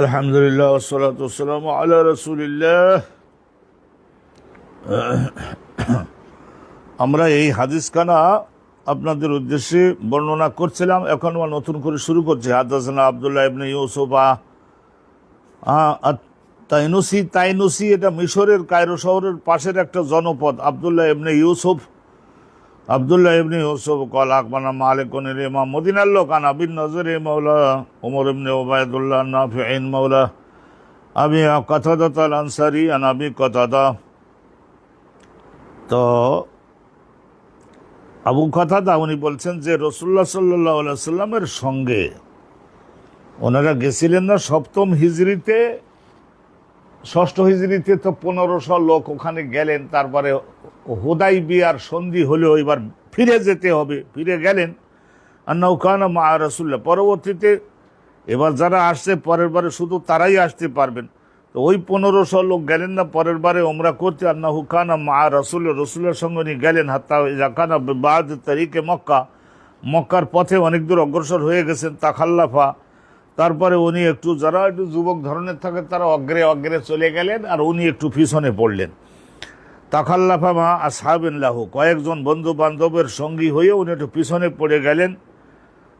আলহামদুলিল্লাহ ওয়াসসালাতু ওয়াসসালামু আলা রাসূলিল্লাহ। আমরা এই হাদিসখানা আপনাদের উদ্দেশ্যে বর্ণনা করছিলাম, এখন আমরা নতুন করে শুরু করছি। হাদাসানা আব্দুল্লাহ ইবনে ইউসুফ তাইনুসি, এটা মিশরের কায়রো শহরের পাশের একটা জনপদ। আব্দুল্লাহ ইবনে ইউসুফ কল আকবানা মালিকুন ইমাম, মদিনার লোক, আন আবিন নজর মাওলা ওমর ইবনে উবাইদুল্লাহ নাফিঈন মাওলা আবি কাতাদা আল আনসারী আন আবি কাতাদা। তো আবু কাতাদা উনি বলছেন যে রাসূলুল্লাহ সাল্লাল্লাহু আলাইহি ওয়াসাল্লামের সঙ্গে ওনারা গেছিলেন না সপ্তম হিজরিতে, ষষ্ঠ হিজরিতে তো 1500 লোক ওখানে গেলেন, তারপরে হুদাইবিয়ার সন্ধি হলেও এবার ফিরে যেতে হবে, ফিরে গেলেন। আন্নাহু কানা মা রাসূলুল্লাহ, পরবর্তীতে এবার যারা আসছে পরের বারে শুধু তারাই আসতে পারবেন, তো ওই 1500 লোক গেলেন না পরের বারে ওমরা করতে। আন্নাহু কানা মা রাসূলের সঙ্গে উনি গেলেন, হাত্তা ইযা কানা বিবাদ তারিকে মক্কার পথে অনেক দূর অগ্রসর হয়ে গেছেন। তাখাল্লাফা, তারপরে উনি একটু, যারা একটু যুবক ধরনের থাকে তারা অগ্রে চলে গেলেন, আর উনি একটু পিছনে পড়লেন। তাখাল্লাফা মা আসহাবিন লাহু, কয়েকজন বন্ধু বান্ধবের সঙ্গী হয়ে উনি একটু পিছনে পড়ে গেলেন।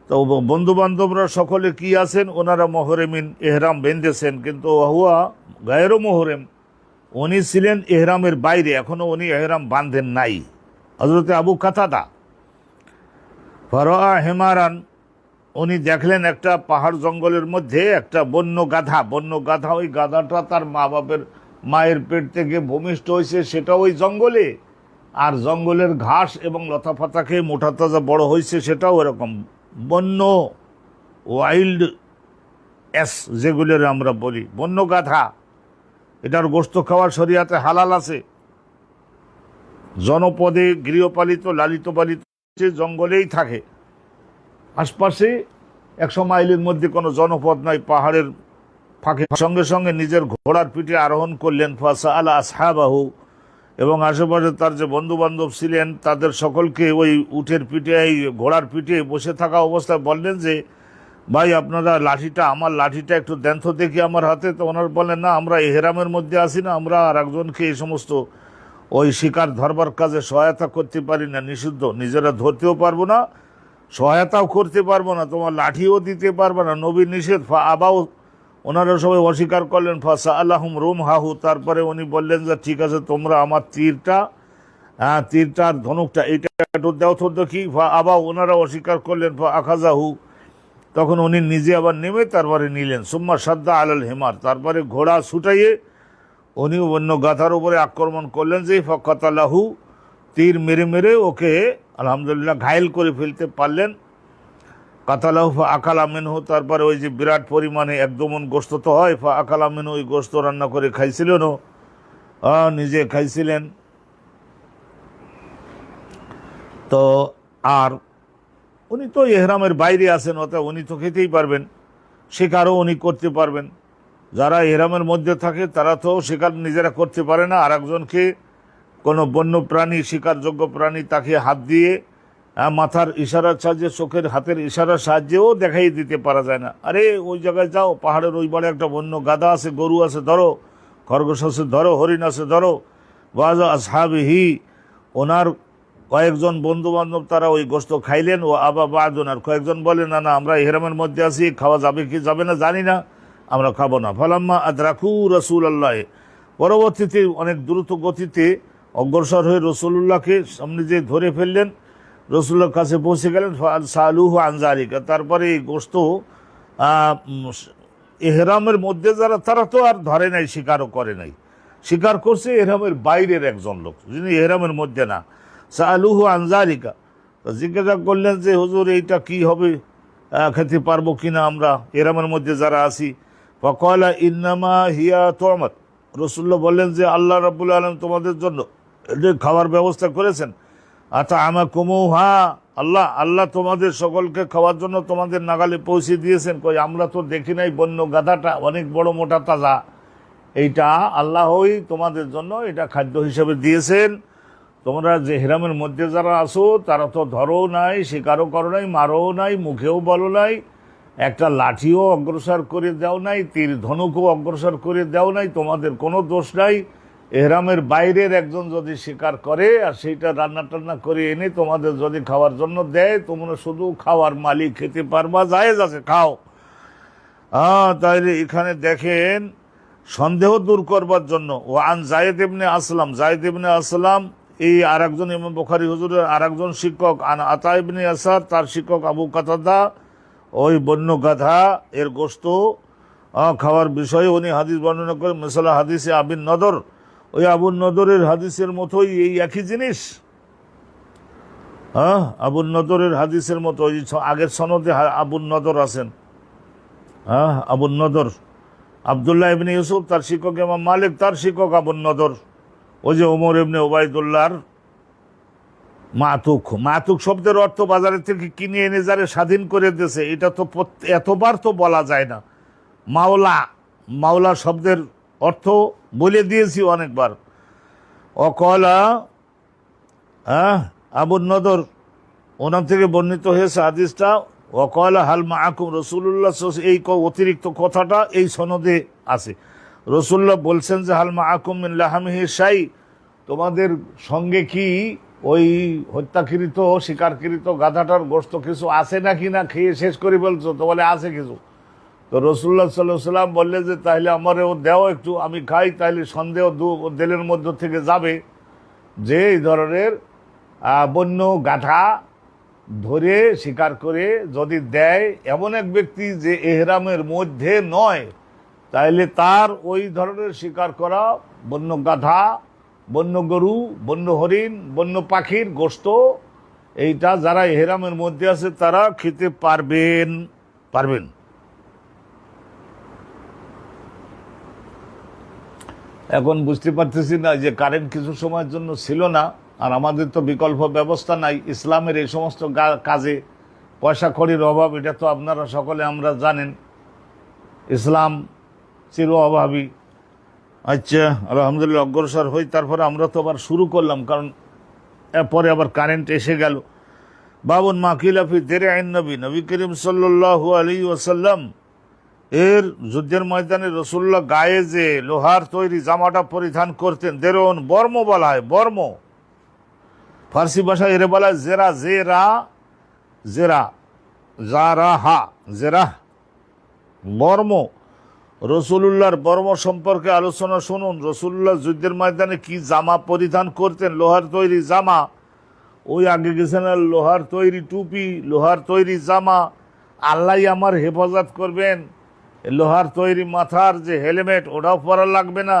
তো বন্ধু বান্ধবরা সকলে কি আছেন, ওনারা মহরেমিন এহরাম বেঁধেছেন, কিন্তু হুয়া গায়েরও মহরেম, উনি ছিলেন এহরামের বাইরে, এখনো উনি এহরাম বাঁধেন নাই। হযরতে আবু কাতাদা ফারাআ হিমারান, উনি দেখলেন একটা পাহাড় জঙ্গলের মধ্যে একটা বন্য গাধা, ওই গাধাটা তার মায়ের পেট থেকে ভূমিষ্ঠ হয়েছে, সেটা ওই জঙ্গলে, আর জঙ্গলের ঘাস এবং লতাপাতা খেয়ে মোটা তাজা বড় হয়েছে, সেটাও এরকম বন্য ওয়াইল্ড অ্যাস যেগুলোর আমরা বলি বন্য গাধা। এটার গোশত খাওয়ার শরিয়াতে হালাল আছে। জনপদে গৃহপালিত লালিত পালিত জঙ্গলেই থাকে, আশপাশে 100 মাইলের মধ্যে কোনো জনপদ নাই, পাহাড়ের ফাঁকে। সঙ্গে সঙ্গে নিজের ঘোড়ার পিঠে আরোহণ করলেন, ফাসাআলা আসহাবাহু, এবং আশেপাশে তার যে বন্ধু বান্ধব ছিলেন তাদের সকলকে ওই উটের পিঠে, এই ঘোড়ার পিঠে বসে থাকা অবস্থায় বললেন যে, ভাই আপনারা আমার লাঠিটা একটু দেন তো দেখি আমার হাতে। তো ওনারা বললেন, না, আমরা এহরামের মধ্যে আসি না, আমরা আর একজনকে এই সমস্ত ওই শিকার ধরবার কাজে সহায়তা করতে পারি না, নিষিদ্ধ, নিজেরা ধরতেও পারবো না, সহায়তাও করতে পারবো না, তোমার লাঠিও দিতে পারবো না, নবী নিষেধ। আবাও, ওনারা সবাই অস্বীকার করলেন। ফাসা আল্লাহুম রুম হাহু, তারপরে উনি বললেন যে ঠিক আছে, তোমরা আমার তীরটার ধনুকটা এইটা একটু দেও তো দেখি। আবাও, ওনারা অস্বীকার করলেন। আখাজাহু, তখন উনি নিজে আবার নেমে তারপরে নিলেন। সুম্মা সাদ্দা আলাল হিমার, তারপরে ঘোড়া ছুটাইয়ে উনি অন্য গাধার উপরে আক্রমণ করলেন, যে ফাকাতালাহু, তীর মেরে মেরে ওকে আলহামদুলিল্লাহ ঘায়েল করে ফেলতে পারলেন। কাতালাহু ফা আকালা মিনহু, তারপরে ওই যে বিরাট পরিমাণে 1 দমন গোশত তো হয়, ফা আকালা মিনহু, ওই গোশত রান্না করে খাইছিলেনও, নিজে খাইছিলেন। তো আর উনি তো এহরামের বাইরে আছেন, অর্থাৎ উনি তো খেতেই পারবেন, শিকারও উনি করতে পারবেন। যারা এহরামের মধ্যে থাকে তারা তো শিকার নিজেরা করতে পারে না, আর একজনকে কোনো বন্য প্রাণী, শিকারযোগ্য প্রাণী, তাকে হাত দিয়ে মাথার ইশারার সাহায্যে, চোখের হাতের ইশারার সাহায্যেও দেখাই দিতে পারা যায় না। আরে ওই জায়গায় যাও, পাহাড়ের ওই বাড়ি একটা বন্য গাধা আছে, গরু আছে ধরো, খরগোশ আছে ধরো, হরিণ আছে ধরো। ওয়াজা আসহাবিহি, ওনার কয়েকজন বন্ধু বান্ধব তারা ওই গোশত খাইলেন। ও আবা বাদুন, আর কয়েকজন বলে, না না, আমরা ইহরামের মধ্যে আছি, খাওয়া যাবে কি যাবে না জানি না, আমরা খাবো না। ফালাম্মা আদরাকু রাসূলুল্লাহ, পরবর্তীতে অনেক দ্রুত গতিতে অগ্রসর হয়ে রসুল্লাহকে সামনে যে ধরে ফেললেন, রসুল্লাহর কাছে পৌঁছে গেলেন। সালুহু আনজারিকা, তারপরে এই গোশত এহরামের মধ্যে যারা, তারা তো আর ধরে নাই, শিকারও করে নাই, শিকার করছে এহরামের বাইরের একজন লোক, যিনি এহরামের মধ্যে না। সালুহু আনজারিকা, জিজ্ঞাসা করলেন যে হুজুর এইটা কি হবে, খেতে পারবো কিনা আমরা এহরামের মধ্যে যারা আছি। ফাকালা ইন্নামা হিয়া তুমাত, রসুল্লাহ বললেন যে আল্লাহ রাব্বুল আলামিন তোমাদের জন্য খাওয়ার ব্যবস্থা করেছেন। আচ্ছা আমাকুমুহা, আল্লাহ তোমাদের সকলকে খাওয়ার জন্য তোমাদের নাগালে পৌঁছে দিয়েছেন। কই, আমরা তো দেখি নাই বন্য গাধাটা অনেক বড় মোটা তাজা, এইটা আল্লাহই তোমাদের জন্য এটা খাদ্য হিসেবে দিয়েছেন। তোমরা যে এহরামের মধ্যে যারা আসো তারা তো ধরো নাই, শিকারও করো নাই, মারো নাই, মুখেও বলো নাই, একটা লাঠিও অগ্রসর করে দেও নাই, তীর ধনুকও অগ্রসর করে দেও নাই, তোমাদের কোনো দোষ নাই। এহরামের বাইরের একজন যদি শিকার করে আর সেইটা রান্না টান্না করে এনে তোমাদের যদি খাওয়ার জন্য দেয়, তোমরা শুধু খাওয়ার মালিক, খেতে পারবা, জায়েজ আছে, খাও। তাইলে এখানে দেখেন সন্দেহ দূর করবার জন্য, ও আন জায়েদ ইবনে আসলাম, এই আর একজন ইমাম বুখারী হুজুরের আর একজন শিক্ষক, আন আতা ইবনে ইয়াসার, তার শিক্ষক আবু কাতাদা, ওই বন্য গাধা এর গোশত খাওয়ার বিষয়ে উনি হাদিস বর্ণনা করেন। মিসালা হাদিসে আবিন নদর, ওই আবুন নদরের হাদিসের মতোই এই একই জিনিস। আবুন নদরের হাদিসের মতো, ওই আগের সনদে আবুন নদর আছেন। আবুন নদর আব্দুল্লাহ ইবনে ইউসুফ, তার শিক্ষক ইমাম মালিক, তার শিক্ষক আবুন নদর, ওই যে ওমর ইবনে উবাইদুল্লাহর মাতুক শব্দের অর্থ বাজারের থেকে কিনে এনে যারা স্বাধীন করে দিয়েছে, এটা তো এতবার তো বলা যায় না। মাওলা শব্দের অর্থ বলে দিয়েছি অনেকবার। অকলা আবু নদর, ওনার থেকে বর্ণিত হয়েছে হাদিসটা। ওকলা হাল মাআকুম রাসূলুল্লাহ, এই অতিরিক্ত কথাটা এই সনদে আছে। রসুল্লাহ বলছেন যে হাল মাআকুম মিন লাহামিহি শাই, তোমাদের সঙ্গে কি ওই হত্যাকৃত শিকারকৃত গাধাটার গোশত কিছু আছে নাকি, না খেয়ে শেষ করে বলছো? তো বলে আছে কিছু। তো রাসূলুল্লাহ সাল্লাল্লাহু আলাইহি ওয়াসাল্লাম বললে যে তাহলে আমারও দাও একটু, আমি খাই, তাহলে সন্দেহ দিলের মধ্য থেকে যাবে যে এই ধরনের বন্য গাধা ধরে শিকার করে যদি দেয় এমন এক ব্যক্তি যে এহরামের মধ্যে নয়, তাইলে তার ওই ধরনের শিকার করা বন্য গাধা, বন্য গরু, বন্য হরিণ, বন্য পাখির গোশত এইটা যারা এহরামের মধ্যে আছে তারা খেতে পারবেন। এখন বুঝতে পারতেছি না যে কারেন্ট কিছু সময়ের জন্য ছিল না, আর আমাদের তো বিকল্প ব্যবস্থা নাই ইসলামের এই সমস্ত কাজে। পয়সা কড়ির অভাব, এটা তো আপনারা সকলে আমরা জানেন, ইসলাম চির অভাবী। আচ্ছা, আলহামদুলিল্লাহ অগ্রসর হই। তারপরে আমরা তো আবার শুরু করলাম, কারণ এরপরে আবার কারেন্ট এসে গেল। বাবুন মাকিলাফি দেরে আইন নবী, নবী করিম সাল্লাল্লাহু আলাইহি ওয়াসাল্লাম এর যুদ্ধের ময়দানে রাসূলুল্লাহ গায়ে যে লোহার তৈরি জামাটা পরিধান করতেন, দেরন বর্ম বলা হয়, বর্ম। ফার্সি ভাষায় এর বলা হয় জেরা, জেরা, জারাহা, জেরাহ, বর্ম। রাসূলুল্লাহর বর্ম সম্পর্কে আলোচনা শুনুন। রাসূলুল্লাহ যুদ্ধের ময়দানে কি জামা পরিধান করতেন? লোহার তৈরি জামা। ওই আগে গেছেন লোহার তৈরি টুপি, লোহার তৈরি জামা। আল্লাহ আমার হেফাজত করবেন। লোহার তৈরি মাথার যে হেলমেট ওটাও পরা লাগবে না,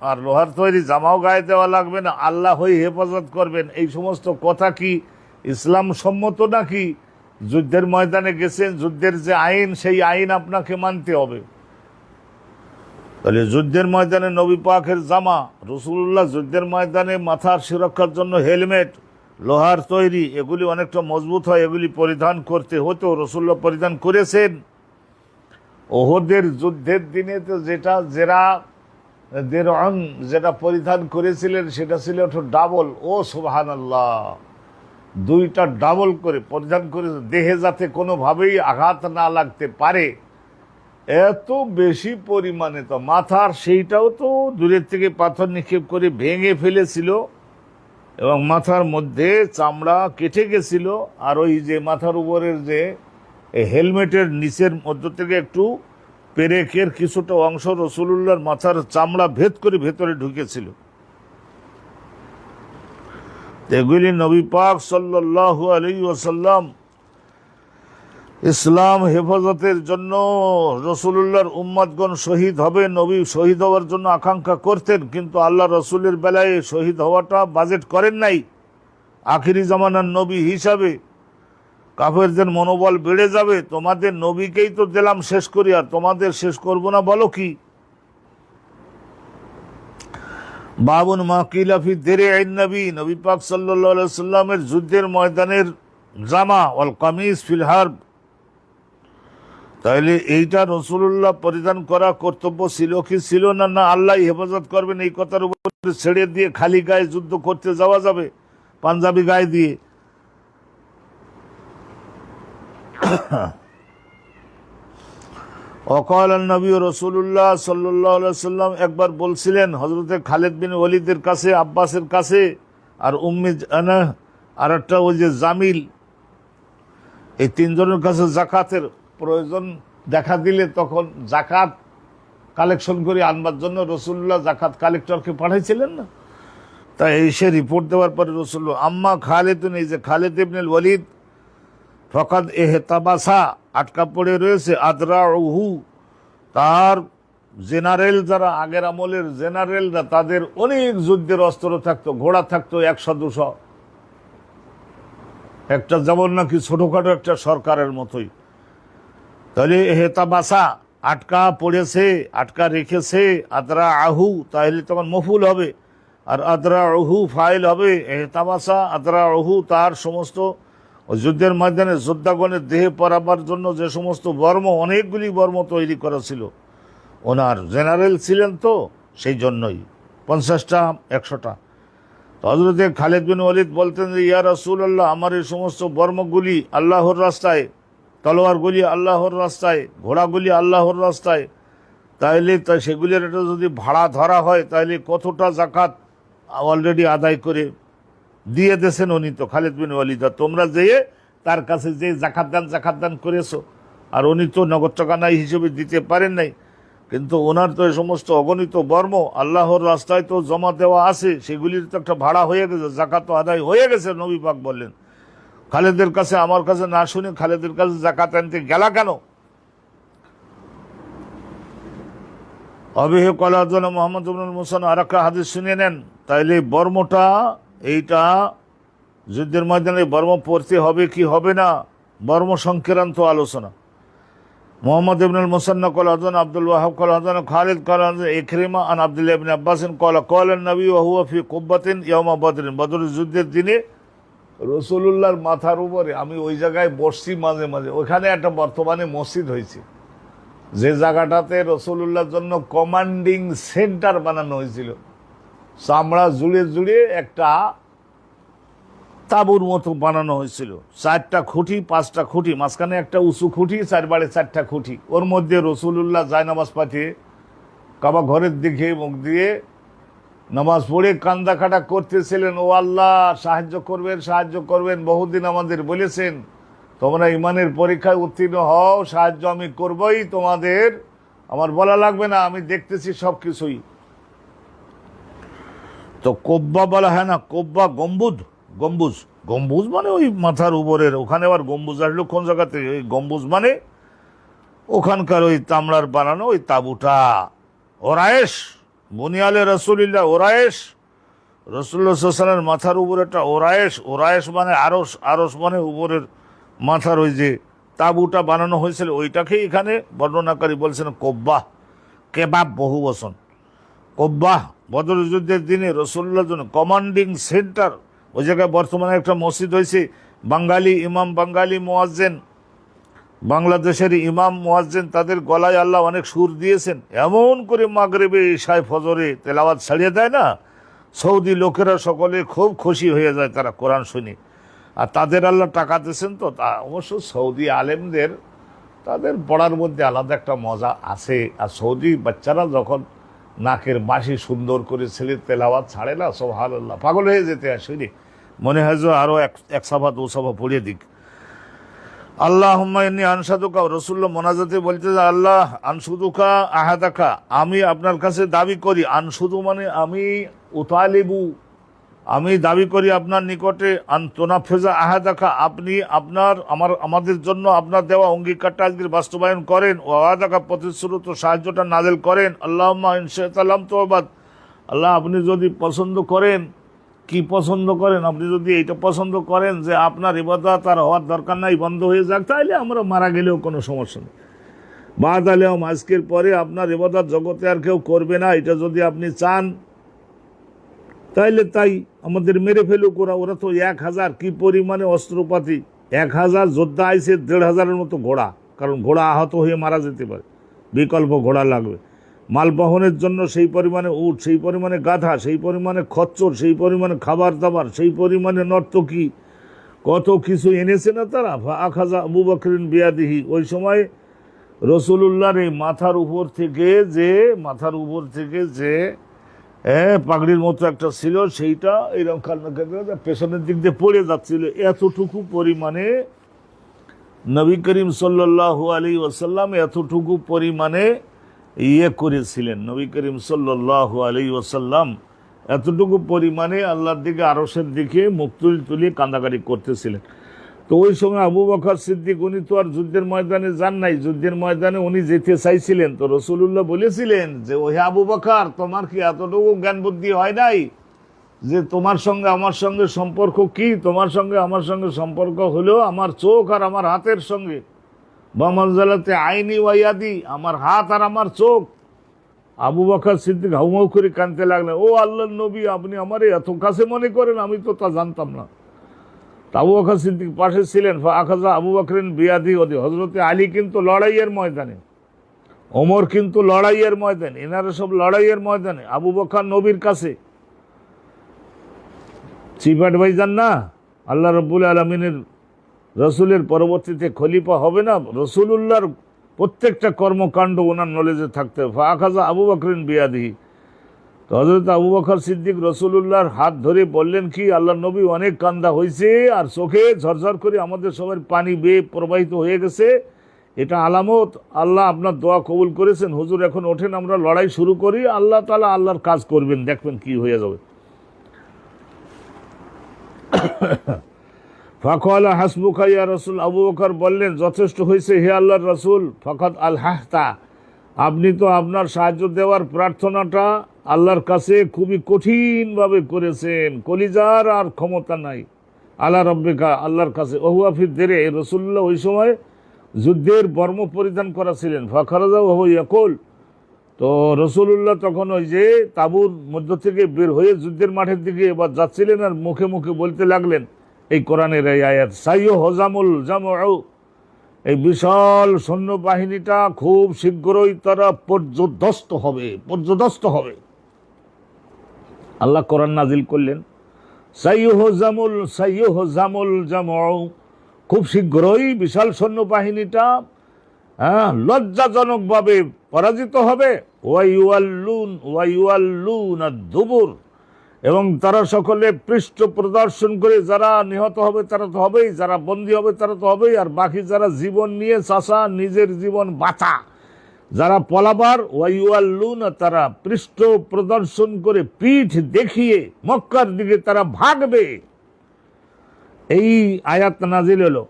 আর লোহার তৈরি জামাও গায়ে দেওয়া লাগবে না, আল্লাহ হই হেফাজত করবেন। এই সমস্ত কথা কি ইসলাম সম্মত নাকি? যুদ্ধের ময়দানে গেছেন, যুদ্ধের যে আইন সেই আইন আপনাকে মানতে হবে। তাহলে যুদ্ধের ময়দানে নবী পাকের জামা, রাসূলুল্লাহ যুদ্ধের ময়দানে মাথার সুরক্ষার জন্য হেলমেট লোহার তৈরি, এগুলি অনেকটা মজবুত হয়, এগুলি পরিধান করতে হতো, রাসূলুল্লাহ পরিধান করেছেন। ওহদের যুদ্ধের দিনে তো যেটা পরিধান করেছিলেন সেটা ছিল একটু ডাবল। ও সুবহানাল্লাহ, দুইটা ডাবল করে পরিধান করে, দেহে যাতে কোনোভাবেই আঘাত না লাগতে পারে, এত বেশি পরিমাণে। তো মাথার সেইটাও তো দূরের থেকে পাথর নিক্ষেপ করে ভেঙে ফেলেছিল এবং মাথার মধ্যে চামড়া কেটে গেছিল। আর ওই যে মাথার উপরের যে হেলমেটের নিচের মধ্য থেকে একটু পেরেকের কিছুটা অংশ রাসূলুল্লাহর মাথার চামড়া ভেদ করে ভেতরে ঢুকেছিল। এগুলি নবী পাক সাল্লাল্লাহু আলাইহি ওয়াসাল্লাম ইসলাম হেফাজতের জন্য রাসূলুল্লাহর উম্মতগণ শহীদ হবে, নবী শহীদ হওয়ার জন্য আকাঙ্ক্ষা করতেন, কিন্তু আল্লাহ রাসূলের বেলায় শহীদ হওয়াটা বাজেট করেন নাই। আখিরি জামানার নবী হিসাবে কাফেরদের মনোবল বেড়ে যাবে, তোমাদের নবীকেই তো দিলাম শেষ করি, আর তোমাদের শেষ করব না বলো কি? বাবুন মাকিলাফি দেরে আইন নবী, নবী পাক সাল্লাল্লাহু আলাইহি ওয়াসাল্লামের যুদ্ধের ময়দানের জামা ওয়াল কামিজ ফিল হারব। তাহলে এইটা রাসূলুল্লাহ পরিধান করা কর্তব্য ছিল কি ছিল না? না আল্লাহ হেফাজত করবেন এই কথার উপর ছেড়ে দিয়ে খালি গায়ে যুদ্ধ করতে যাওয়া যাবে পাঞ্জাবি গায়ে দিয়ে? ওয়াকাল নবী রাসূলুল্লাহ সাল্লাল্লাহু আলাইহি ওয়াসাল্লাম একবার বলছিলেন হযরতে খালিদ বিন ওয়ালিদের কাছে, আব্বাসের কাছে, আর উম্মে জানা আর একটা ওই যে জামিল, এই তিনজনের কাছে জাকাতের প্রয়োজন দেখা দিলে তখন জাকাত কালেকশন করে আনবার জন্য রাসূলুল্লাহ জাকাত কালেক্টরকে পাঠাইছিলেন না? তাই এসে রিপোর্ট দেওয়ার পরে রাসূলুল্লাহ আম্মা খালিদুন, এই যে খালিদ ইবনে ওয়ালিদ, ফাকাদ ইহতাবাসা আটকা পড়ে রয়েছে, আদরাউহু, তার জেনারেল যারা আগের আমলের জেনারেলরা তাদের অনেক যুদ্ধের অস্ত্র থাকতো, ঘোড়া থাকতো 100-200, একটা যেমন নাকি ছোটখাটো একটা সরকারের মতোই। তাহলে হেতাবাসা আটকা পড়েছে, আটকা রেখেছে, আদরা আহু তাহলে তখন মফুল হবে, আর আদরা আহু ফাইল হবে। হেতাবাসা আদরা আহু তার সমস্ত যুদ্ধের ময়দানে যোদ্ধাগণের দেহে পরাবার জন্য যে সমস্ত বর্ম, অনেকগুলি বর্ম তৈরি করা ছিল, ওনার জেনারেল ছিলেন তো সেই জন্যই 50টা 100টা। তো হযরতে খালিদ বিন ওয়ালিদ বলতেন যে ইয়া রাসূলুল্লাহ, আমার এই সমস্ত বর্মগুলি আল্লাহর রাস্তায়, তলোয়ারগুলি আল্লাহর রাস্তায়, ঘোড়াগুলি আল্লাহর রাস্তায়, তাইলে সেগুলির একটা যদি ভাড়া ধরা হয় তাহলে কতটা জাকাত অলরেডি আদায় করে দিয়ে দিয়েছেন উনি তো, খালিদ বিন ওয়ালিদ। তোমরা যেয়ে তার কাছে যে জাকাত দান করেছো, আর উনি তো নগদ টাকা নাই হিসেবে দিতে পারেন নাই, কিন্তু ওনার তো এই সমস্ত অগণিত বর্ম আল্লাহর রাস্তায় তো জমা দেওয়া আছে, সেগুলির তো একটা ভাড়া হয়ে গেছে, জাকাত তো আদায় হয়ে গেছে। নবী পাক বললেন, খালেদের কাছে আমার কাছে না শুনে খালেদের কাছে জাকাত আনতে গেলা কেন? অবিহ কলার জন্য মোহাম্মদ ইবনুল মুসান আর একটা হাদিস শুনে নেন, তাইলে বর্মটা এইটা যুদ্ধের ময়দানে বর্ম পড়তে হবে কি হবে না, বর্ম সংক্রান্ত আলোচনা। মোহাম্মদ ইবনুল মুসান্না কল হাদান আব্দুল ওয়াহাব কল হাদান খালিদ কল হাদান ইকরিমা আন আব্দুল্লাহ ইবনে আব্বাস কল নবী ওয়া হুয়া ফি কুব্বাতিন ইয়াউমা বদরিন, বদরের যুদ্ধের দিনে রাসূলুল্লাহর মাথার উপরে আমি ওই জায়গায় বসছি মাঝে মাঝে। ওখানে একটা বর্তমানে মসজিদ হয়েছে, যে জায়গাটাতে রাসূলুল্লাহর জন্য কমান্ডিং সেন্টার বানানো হয়েছিল, চামড়া জুড়ে জুড়ে একটা তাঁবুর মতো বানানো হয়েছিল, 4টা খুঁটি 5টা খুঁটি, মাঝখানে একটা উঁচু খুঁটি, 4 বাড়ে 4টা খুঁটি, ওর মধ্যে রাসূলুল্লাহ জায়নামাজ পাঠিয়ে কাবা ঘরের দিকে মুখ দিয়ে নামাজ পড়ে কান্দা কাটা করতেছিলেন, ও আল্লাহ সাহায্য করবেন, বহুদিন আমাদের বলেছেন তোমরা ইমানের পরীক্ষায় উত্তীর্ণ হও, সাহায্য আমি করবই তোমাদের, আমার বলা লাগবে না, আমি দেখতেছি সব কিছুই। তো কোব্বা বলা হয় না, কোব্বা গম্বুজ মানে ওই মাথার উপরের, ওখানে আবার গম্বুজ আসলো কোন জায়গাতে, ওই গম্বুজ মানে ওখানকার ওই তামড়ার বানানো ওই তাঁবুটা। ওরায়েশ বুনিয়ালে রসুলিল্লাহ, ওরায়েশ রাসূলুল্লাহ সাল্লাল্লাহু আলাইহি ওয়াসাল্লামের মাথার উপর একটা ওরায়েশ মানে আরশ মানে উপরের মাথার ওই যে তাঁবুটা বানানো হয়েছিল, ওইটাকেই এখানে বর্ণনাকারী বলছেন কোব্বাহ, কেবাব বহু বচন। কোব্বাহ বদর যুদ্ধের দিনে রাসূলুল্লাহর জন্য কমান্ডিং সেন্টার, ওই জায়গায় বর্তমানে একটা মসজিদ হয়েছে। বাঙালি মুয়াজ্জিন, বাংলাদেশের ইমাম মুয়াজ্জিন, তাদের গলায় আল্লাহ অনেক সুর দিয়েছেন, এমন করে মাগরিবে ঈশায় ফজরে তেলাওয়াত ছাড়িয়ে দেয় না, সৌদি লোকেরা সকলে খুব খুশি হয়ে যায় তারা কোরআন শুনে। আর তাদের আল্লাহ টাকা দিয়েছেন তো, তা অবশ্য সৌদি আলেমদের তাদের পড়ার মধ্যে আলাদা একটা মজা আছে। আর সৌদি বাচ্চারা যখন নাকের বাঁশি সুন্দর করে ছেলে তেলাওয়াত ছাড়ে না, সুবহানাল্লাহ, পাগল হয়ে যেতে হয় শুনে, মনে হয় যে আরও এক সাফা 2 সাফা পড়িয়ে দিক। আল্লাহুম্মা ইন্নী আনশাদুকা, রাসূলুল্লাহ মোনাজাতে বলতে, আল্লাহ আনশুদুকা আহাদাকা, আমি আপনার কাছে দাবি করি, আনশুদু মানে আমি, উতালিবু আমি দাবি করি আপনার নিকটে, আনতোনাফেজা আহাদাকা, আপনি আমাদের জন্য আপনার দেওয়া অঙ্গীকারটা আজকে বাস্তবায়ন করেন, ও আহাদাকা প্রতিশ্রুত সাহায্যটা নাযিল করেন। আল্লাহুম্মা ইন শাইতালাম তোবাদ, আল্লাহ আপনি যদি পছন্দ করেন, কি পছন্দ করেন, আপনি যদি এইটা পছন্দ করেন যে আপনার ইবাদত আর হওয়ার দরকার নাই, বন্ধ হয়ে যাক, তাহলে আমরা মারা গেলেও কোনো সমস্যা নেই, বাদ আলেও আজকের পরে আপনার ইবাদত জগতে আর কেউ করবে না, এটা যদি আপনি চান তাইলে তাই, আমাদের মেরে ফেলুক ওরা তো 1000 কি পরিমাণে অস্ত্রপাতি, 1000 যোদ্ধা আইছে, 1500-এর মতো ঘোড়া, কারণ ঘোড়া আহত হয়ে মারা যেতে পারে, বিকল্প ঘোড়া লাগবে, মাল বহনের জন্য সেই পরিমাণে উট, সেই পরিমাণে গাধা, সেই পরিমাণে খচ্চর, সেই পরিমাণে খাবার দাবার, সেই পরিমাণে নর্তকী, কত কিছু এনেছে না তারা। আখাজা আবু বকরিন বিয়াদিহি, ওই সময় রাসূলুল্লাহর এই মাথার উপর থেকে যে পাগড়ির মতো একটা ছিল, সেইটা এইরকম পেছনের দিক দিয়ে পড়ে যাচ্ছিল, এতটুকু পরিমাণে নবী করিম সাল্লাল্লাহু আলাইহি ওয়াসাল্লাম এতটুকু পরিমাণে করেছিলেন। নবী করিম সাল্লাল্লাহু আলাইহি ওয়াসাল্লাম এতটুকু পরিমাণে আল্লাহর দিকে, আরশের দিকে মুখ তুলিয়ে কান্দাকাটি করতেছিলেন। তো ওই সময় আবু বকর সিদ্দিক, উনি তো আর যুদ্ধের ময়দানে যান নাই, যুদ্ধের ময়দানে উনি যেতে চাইছিলেন, তো রাসূলুল্লাহ বলেছিলেন যে ওহে আবু বকর, তোমার কি এতটুকু জ্ঞান বুদ্ধি হয় নাই যে তোমার সঙ্গে আমার সঙ্গে সম্পর্ক কি? তোমার সঙ্গে আমার সঙ্গে সম্পর্ক হলো আমার চোখ আর আমার হাতের সঙ্গে, বা মানজালাতে আইনি ওয়াইয়াদি, আমার হাত আর আমার চোখ। আবু বকর সিদ্দিক হাউমাউ করে কাঁদতে লাগলেন, ও আল্লাহর নবী, আপনি আমারে এত কাছে মনে করেন, আমি তো তা জানতাম না। আবু বকর সিদ্দিক পাশে ছিলেন, আখাজা আবু বকরিন বিয়াদি ওদি, হযরতে আলী কিন্তু লড়াইয়ের ময়দানে, ওমর কিন্তু লড়াইয়ের ময়দানে, এনারা সব লড়াইয়ের ময়দানে, আবু বকর নবীর কাছে চিফ অ্যাডভাইজার না, আল্লাহ রাব্বুল আলামিনের রসুলের পরবর্তীতে খলিফা হবে না, রাসূলুল্লাহর প্রত্যেকটা কর্মকাণ্ড ওনার নলেজে থাকতে হবে। আখাজা আবু বকরিন বিয়াদি, তো হযরত আবু বকর সিদ্দিক রাসূলুল্লাহর হাত ধরে বললেন কি, আল্লাহ নবী অনেক কান্দা হয়েছে আর চোখে ঝরঝর করে আমাদের সবার পানি বেয়ে প্রবাহিত হয়ে গেছে, এটা আলামত আল্লাহ আপনার দোয়া কবুল করেছেন। হুজুর এখন ওঠেন, আমরা লড়াই শুরু করি, আল্লাহ তাআলা আল্লাহর কাজ করবেন, দেখবেন কি হয়ে যাবে। ফাকালা হাসবুকা ইয়া রাসূল, আবু বকর বললেন যথেষ্ট হয়েছে হে আল্লাহর রাসূল। ফাকাদ আলহাহতা, আপনি তো আপনার সাহায্য দেওয়ার প্রার্থনাটা আল্লাহর কাছে খুবই কঠিনভাবে করেছেন, কলিজার আর ক্ষমতা নাই। আল্লাহ রব্বিকা, আল্লাহর কাছে। ওহুয়া ফির দেরে, রাসূলুল্লাহ ওই সময় যুদ্ধের বর্ম পরিধান করা ছিলেন। ফাখারাজা ওহু ইয়াকুল, তো রাসূলুল্লাহ তখন ওই যে তাঁবুর মধ্য থেকে বের হয়ে যুদ্ধের মাঠের দিকে এবার যাচ্ছিলেন আর মুখে মুখে বলতে লাগলেন এই কোরআনের এই আয়াত, সাইয়্যু হজামুল জামউ, এই বিশাল সৈন্যবাহিনীটা খুব শীঘ্রই তারা পর্যদস্ত হবে। আল্লাহ কোরআন নাজিল করলেন, সাইয়্যু হজামুল জামউ, খুব শীঘ্রই বিশাল সৈন্যবাহিনীটা লজ্জাজনকভাবে পরাজিত হবে। ওয়াইউয়াল্লুন আদ-দুবুর, এবং তারা সকলে পৃষ্ঠ প্রদর্শন করে, যারা নিহত হবে তারা তো হবেই, যারা বন্দী হবে তারা তো হবেই, আর বাকি যারা জীবন নিয়ে চাষা, নিজের জীবন বাঁচা, যারা পলাবার, ওয়াইউয়াল্লুন, তারা পৃষ্ঠ প্রদর্শন করে পিঠ দেখিয়ে মক্কার দিকে তারা ভাগবে। এই আয়াত নাজিল হলো,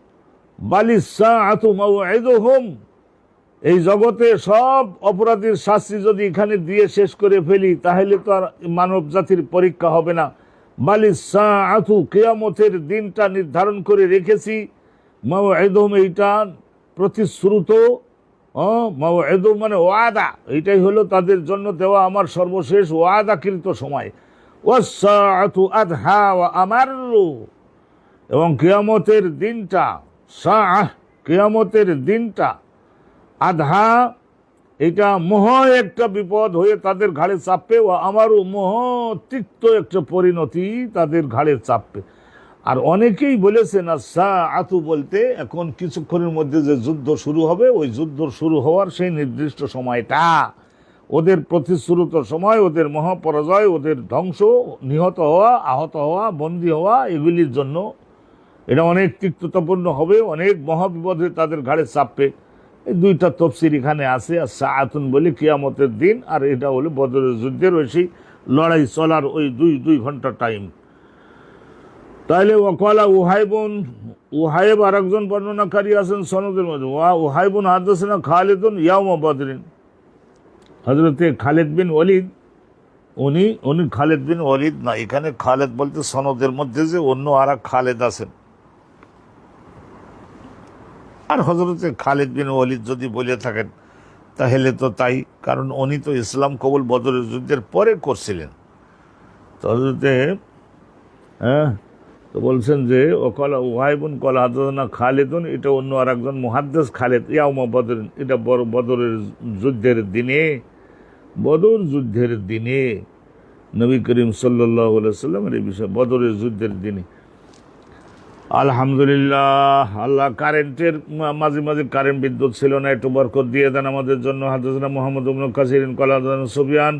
বালিস সাআতু মাওঈদুহুম, এই জগতে সব অপরাধীর শাস্তি যদি এখানে দিয়ে শেষ করে ফেলি তাহলে তো আর মানব জাতির পরীক্ষা হবে না। বালিস সাআতু, কিয়ামতের দিনটা নির্ধারণ করে রেখেছি, মাওঈদুহুম, এইটা প্রতিশ্রুত, মাওঈদুহুম মানে ওয়াদা, এইটাই হলো তাদের জন্য দেওয়া আমার সর্বশেষ ওয়াদাকৃত সময়। ওয়াস সাআতু আদহা ওয়া আমাররু, এবং কিয়ামতের দিনটা, কিয়ামতের দিনটা, আধা, এটা মহা একটা বিপদ হয়ে তাদের ঘাড়ে চাপবে, ও আমারও মহা তিক্ত একটা পরিণতি তাদের ঘাড়ে চাপবে। আর অনেকেই বলেছেন আস-সাআতু বলতে এখন কিছুক্ষণের মধ্যে যে যুদ্ধ শুরু হবে, ওই যুদ্ধ শুরু হওয়ার সেই নির্দিষ্ট সময়টা, ওদের প্রতিশ্রুত সময়, ওদের মহাপরাজয়, ওদের ধ্বংস, নিহত হওয়া, আহত হওয়া, বন্দী হওয়া, এগুলির জন্য এটা অনেক তিক্ততাপূর্ণ হবে, অনেক মহাবিপদে তাদের ঘাড়ে চাপবে। এই দুইটা তফসির এখানে আছে, আর সাআতুন বলে কিয়ামতের দিন, আর এটা হলো বদরের যুদ্ধের ওই সেই লড়াই চলার ওই দুই ঘন্টা টাইম। তাহলে ওয়াকালা উহাইবুন, উহাইব আর একজন বর্ণনাকারী আছেন সনদের মধ্যে, উহাইবুন হাদাসানা খালিদুন ইয়াউমা বদরিন, হযরতে খালিদ বিন ওয়ালিদ, উনি খালিদ বিন ওয়ালিদ না, এখানে খালিদ বলতে সনদের মধ্যে যে অন্য আর এক খালিদ আছেন, আর হযরতে খালিদ বিন ওয়ালিদ যদি বলে থাকেন তাহলে তো তাই, কারণ উনি তো ইসলাম কবুল বদরের যুদ্ধের পরে করছিলেন। তো হযরতে তো বলছেন যে ওকালা উহাইবুন কলা হাদাসানা খালিদুন, এটা অন্য আর একজন মুহাদ্দিস খালিদ, ইয়াউমা বদরিন, এটা বদরের যুদ্ধের দিনে, বদর যুদ্ধের দিনে নবী করিম সাল্লাল্লাহু আলাইহি সাল্লামের এই বিষয়, বদরের যুদ্ধের দিনে। আলহামদুলিল্লাহ, আল্লাহ কারেন্টের মাঝে মাঝে কারেন্ট বিদ্যুৎ ছিল না, একটু বরকত দিয়ে দেন আমাদের জন্য। হাদাসানা মুহাম্মদ ইবনে কাসিরিন ক্বালা হাদাসানা সুফিয়ান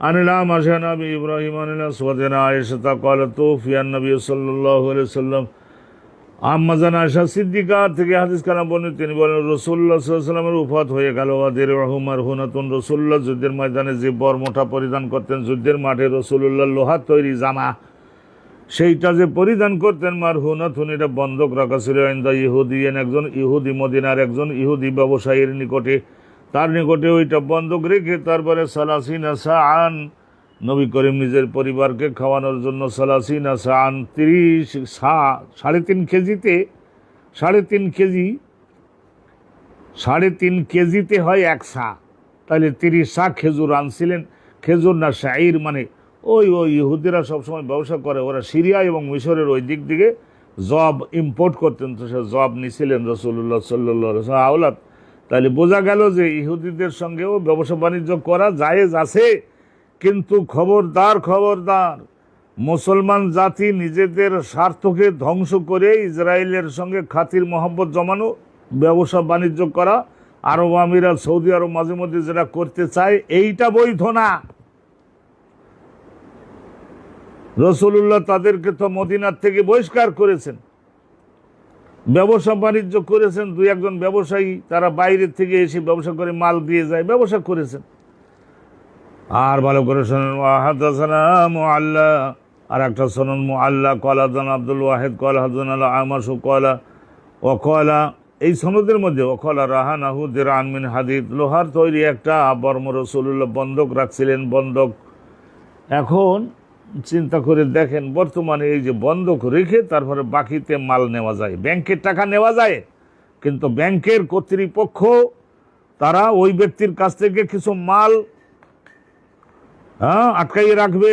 আনিলা মাশানা নবী ইব্রাহিম আনিলা সুওয়াদানা আয়েশা ক্বালা তুফিয়ান নবী সাল্লাল্লাহু আলাইহি সাল্লাম। আম্মা জান আয়েশা সিদ্দিকা থেকে হাদিস কানা বর্ণিত, তিনি বলেন রাসূলুল্লাহ সাল্লাল্লাহু আলাইহি ওয়াসাল্লামের ওফাত হয়ে গেল। ওয়াদিরহু মারহুনাতুন, রাসূলুল্লাহ যুদ্ধের ময়দানে যে বর্মটা পরিধান করতেন, যুদ্ধের মাঠে রাসূলুল্লাহ লোহার তৈরি জামা, সেইটা যে পরিধান করতেন, মারহুনাতুন, এটা বন্ধক রাখা ছিল ইনদা ইহুদিয়ান, একজন ইহুদি, মদিনার একজন ইহুদি ব্যবসায়ীর নিকটে, তার নিকটে ওইটা বন্ধক রেখে তারপরে সালাসিনা সাআন, নবী করিম নিজের পরিবারকে খাওয়ানোর জন্য সালাসিনা সাআন, 30 সা, 3.5 কেজিতে, 3.5 কেজিতে হয় 1 সা, তাহলে 30 সা খেজুর আনছিলেন। খেজুর না শাইর, মানে ওই ইহুদিরা সবসময় ব্যবসা করে, ওরা সিরিয়া এবং মিশরের ওই দিক দিকে জব ইম্পোর্ট করতেন, তো সে জব নিছিলেন রাসূলুল্লাহ সাল্লাল্লাহু আলাইহি ওয়াসাল্লাম আওলাদ। তাহলে বোঝা গেল যে ইহুদিদের সঙ্গেও ব্যবসা বাণিজ্য করা জায়েজ আছে, কিন্তু খবরদার, মুসলমান জাতি নিজেদের স্বার্থকে ধ্বংস করে ইসরায়েলের সঙ্গে খাতির মহব্বত জমানো, ব্যবসা বাণিজ্য করা, আরব আমিরাত, সৌদি আরব মাঝে মধ্যে যেটা করতে চায়, এইটা বৈধ না। রাসূলুল্লাহ তাদেরকে তো মদিনার থেকে বহিষ্কার করেছেন, ব্যবসা বাণিজ্য করেছেন। দুই একজন ব্যবসায়ী তারা বাইরে থেকে এসে ব্যবসা করে মাল দিয়ে যায়, ব্যবসা করেছেন। আর ভালো করে শোনেন, হাদাসানা মুআল্লা, আর একটা শোনেন মুআল্লা ক্বালা হাদাসানা আব্দুল ওয়াহিদ ক্বালা হাদাসানা আমাশু ক্বালা ওয়া ক্বালা, এই সনদের মধ্যে ওয়াক্বালা রাহানাহু দিরআন মিন হাদিদ, লোহার তৈরি একটা বর্ম রাসূলুল্লাহ বন্ধক রাখছিলেন, বন্ধক। এখন চিন্তা করে দেখেন, বর্তমানে এই যে বন্ধক রেখে তারপরে বাকিতে মাল নেওয়া যায়, ব্যাংকের টাকা নেওয়া যায়, কিন্তু ব্যাংকের কর্তৃপক্ষ তারা ওই ব্যক্তির কাছ থেকে কিছু মাল আটকাইয়ে রাখবে,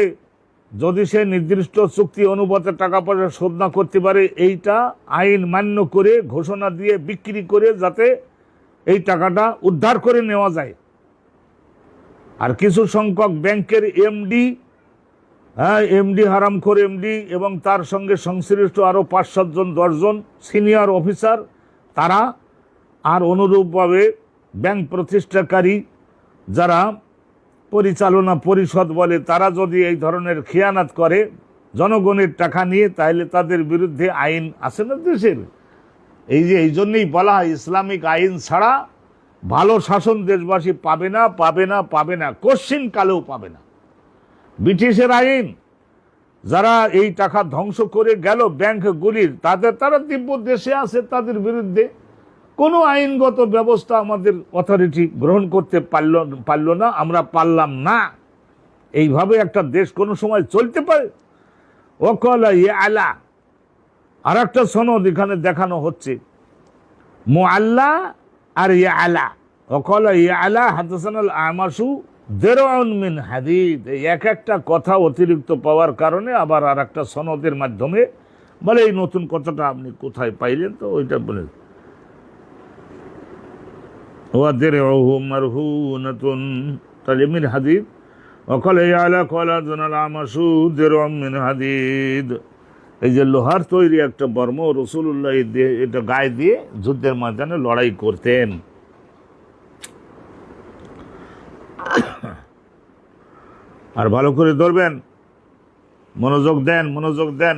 যদি সে নির্দিষ্ট চুক্তি অনুপাতে টাকা পয়সা শোধ না করতে পারে, এইটা আইন মান্য করে ঘোষণা দিয়ে বিক্রি করে যাতে এই টাকাটা উদ্ধার করে নেওয়া যায়। আর কিছু সংখ্যক ব্যাংকের এমডি হারামখোর এমডি এবং তার সঙ্গে সংশ্লিষ্ট আরও 5-7 জন 10 জন সিনিয়র অফিসার, তারা আর অনুরূপভাবে ব্যাংক প্রতিষ্ঠাকারী যারা পরিচালনা পরিষদ বলে, তারা যদি এই ধরনের খেয়ানাত করে জনগণের টাকা নিয়ে, তাহলে তাদের বিরুদ্ধে আইন আছে না দেশের। এই জন্যই বলা হয়, ইসলামিক আইন ছাড়া ভালো শাসন দেশবাসী পাবে না, পাবে না, পাবে না, কোশ্চিন কালেও পাবে না। ব্রিটিশের আইন, যারা এই টাকা ধ্বংস করে গেল ব্যাংকগুলির, তারা দিব্য দেশে আছে, তাদের বিরুদ্ধে কোনো আইনগত ব্যবস্থা আমাদের অথরিটি গ্রহণ করতে পারল না, আমরা পারলাম না। এইভাবে একটা দেশ কোনো সময় চলতে পারে? ওয়াক্বালা ইয়ালা, আর একটা সনদ এখানে দেখানো হচ্ছে, মুআল্লা আর ইয়ালা। ওয়াক্বালা ইয়ালা হাদাসানাল আমাশু দিরআন মিন হাদিদ, এক একটা কথা অতিরিক্ত পাওয়ার কারণে আবার আর একটা সনদের মাধ্যমে বলে, এই নতুন কথাটা আপনি কোথায় পাইলেন? তো ওইটা বলে ওয়াদিরউহু মারহুনাতুন, তাহলে মিন হাদিদ। ওয়াক্বালা ইয়ালা ক্বালা হাদাসানাল আমাশু দিরআন মিন হাদিদ, এই যে লোহার তৈরি একটা বর্ম রাসূলুল্লাহ এটা গায়ে দিয়ে যুদ্ধের ময়দানে লড়াই করতেন। আর ভালো করে ধরবেন, মনোযোগ দেন।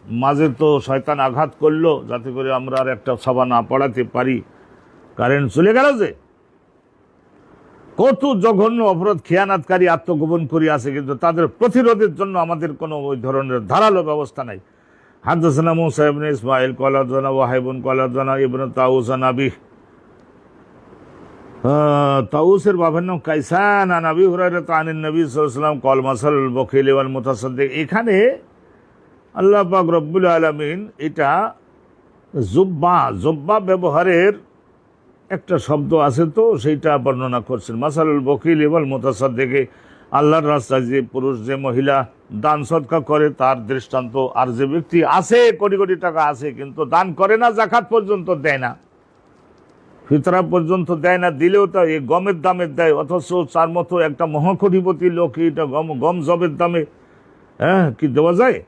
মাঝে তো শয়তান আঘাত করলো, যাতে করে আমরা আর একটা সভা না পড়াতে পারি। কারেন্ট চলে গেল যে, কত জঘন্য অপরাধ, খেয়ানাতকারী আত্মগোপন করে আছে, কিন্তু তাদের প্রতিরোধের জন্য আমাদের কোনো ওই ধরনের ধারালো ব্যবস্থা নাই। হাদাসানা মুসা ইবনে ইসমাঈল ক্বালা হাদাসানা ওয়াহিবুন ক্বালা হাদাসানা ইবনে তাউস আন আবি, তাউসের বাবার নাম কাইসান, আন আবি হুরায়রা আনিন নবী সাল্লাল্লাহু আলাইহি ওয়াসাল্লাম ক্বাল মাসালুল বখিল ওয়াল মুতাসাদ্দিক। এখানে আল্লাহ পাক রব্বুল আলামিন এটা জুব্বা ব্যবহারের একটা শব্দ আছে, তো সেইটা বর্ণনা করছেন। মাসালুল বখিল ওয়াল মুতাসাদ্দিক, আল্লাহর রাস্তায় যে পুরুষ যে মহিলা দান সদকা করে তার দৃষ্টান্ত। আর যে ব্যক্তি আছে কোটি কোটি টাকা আছে কিন্তু দান করে না, যাকাত পর্যন্ত দেয় না, ফিতরা পর্যন্ত দেয় না, দিলেও তা এই গমের দামে দেয়, অথচ তার মতো একটা মহাকটিপতি লোক এটা গম জবের দামে কি দেওয়া যায়?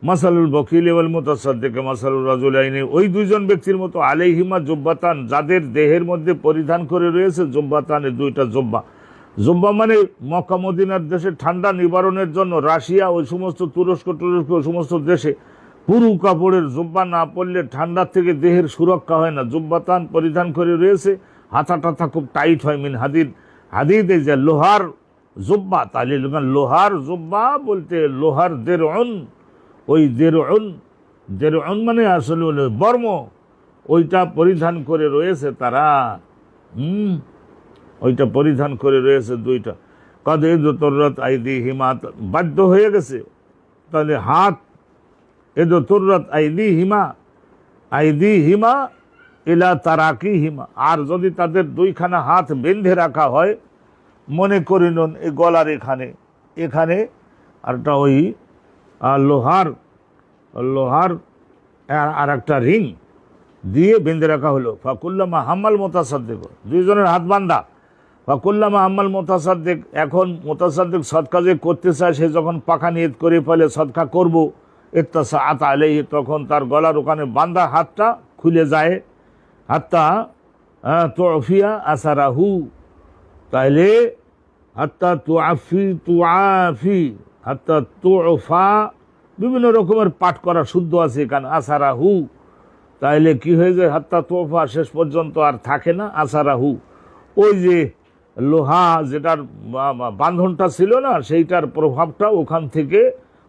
মাসালুল বখিল ওয়াল মুতাসাদ্দিক মাসালুল রাজুলাইনি, ওই দুইজন ব্যক্তির মতো আলাইহিমা জুব্বাতান, যাদের দেহের মধ্যে পরিধান করে রয়েছে জুব্বাতানের দুইটা জুব্বা মানে মক্কা মদিনার দেশে ঠান্ডা নিবারণের জন্য রাশিয়া, ওই সমস্ত তুরস্ক ওই সমস্ত দেশে পুরু কাপড়ের জুব্বা না পরলে ঠান্ডার থেকে দেহের সুরক্ষা হয় না। জুব্বাতান পরিধান করে রয়েছে, হাতা টাতা খুব টাইট হয়, মিন হাদিদ, এই যে লোহার জুব্বা, তাহলে লোহার জুব্বা বলতে লোহার দিরউন, ওই দিরউন মানে আসলে বর্ম, ওইটা পরিধান করে রয়েছে তারা। ওইটা পরিধান করে রয়েছে দুইটা। কদ ইদতুররাত আইদিহিমা, বাধ্য হয়ে গেছে, তাহলে হাত ইদতুররাত আইদিহিমা ইলা তারাকিহিমা, আর যদি তাদের দুইখানা হাত বেঁধে রাখা হয়, মনে করি নুন এই গলার এখানে আরটা ওই লোহার আর একটা রিং দিয়ে বেঁধে রাখা হলো। ফাকুল্লামা হাম্মাল মোতাসাদ্দিক, দুইজনের হাত বান্ধা। ফাকুল্লামা হাম্মাল মোতাসাদ্দিক, এখন মোতাসাদ্দিক সদকা যে করতে চায়, সে যখন পাখা নিয়ত করে ফেলে সদকা করবো, ইত্তাসাআত আলাইহি, তখন তার গলার ওখানে বান্ধা হাতটা খুলে যায়। হাত্তা তুআফিয়া আসারাহু, তাইলে হাত্তা তুআফি হাত্তা তুফা, বিভিন্ন রকমের পাঠ করা শুদ্ধ আছে এখানে। আসারাহু, তাইলে কি হয়ে যায়? হাত্তা তোফা, শেষ পর্যন্ত আর থাকে না। আসারাহু, ওই যে লোহা যেটার বাঁধনটা ছিল না, সেইটার প্রভাবটা ওখান থেকে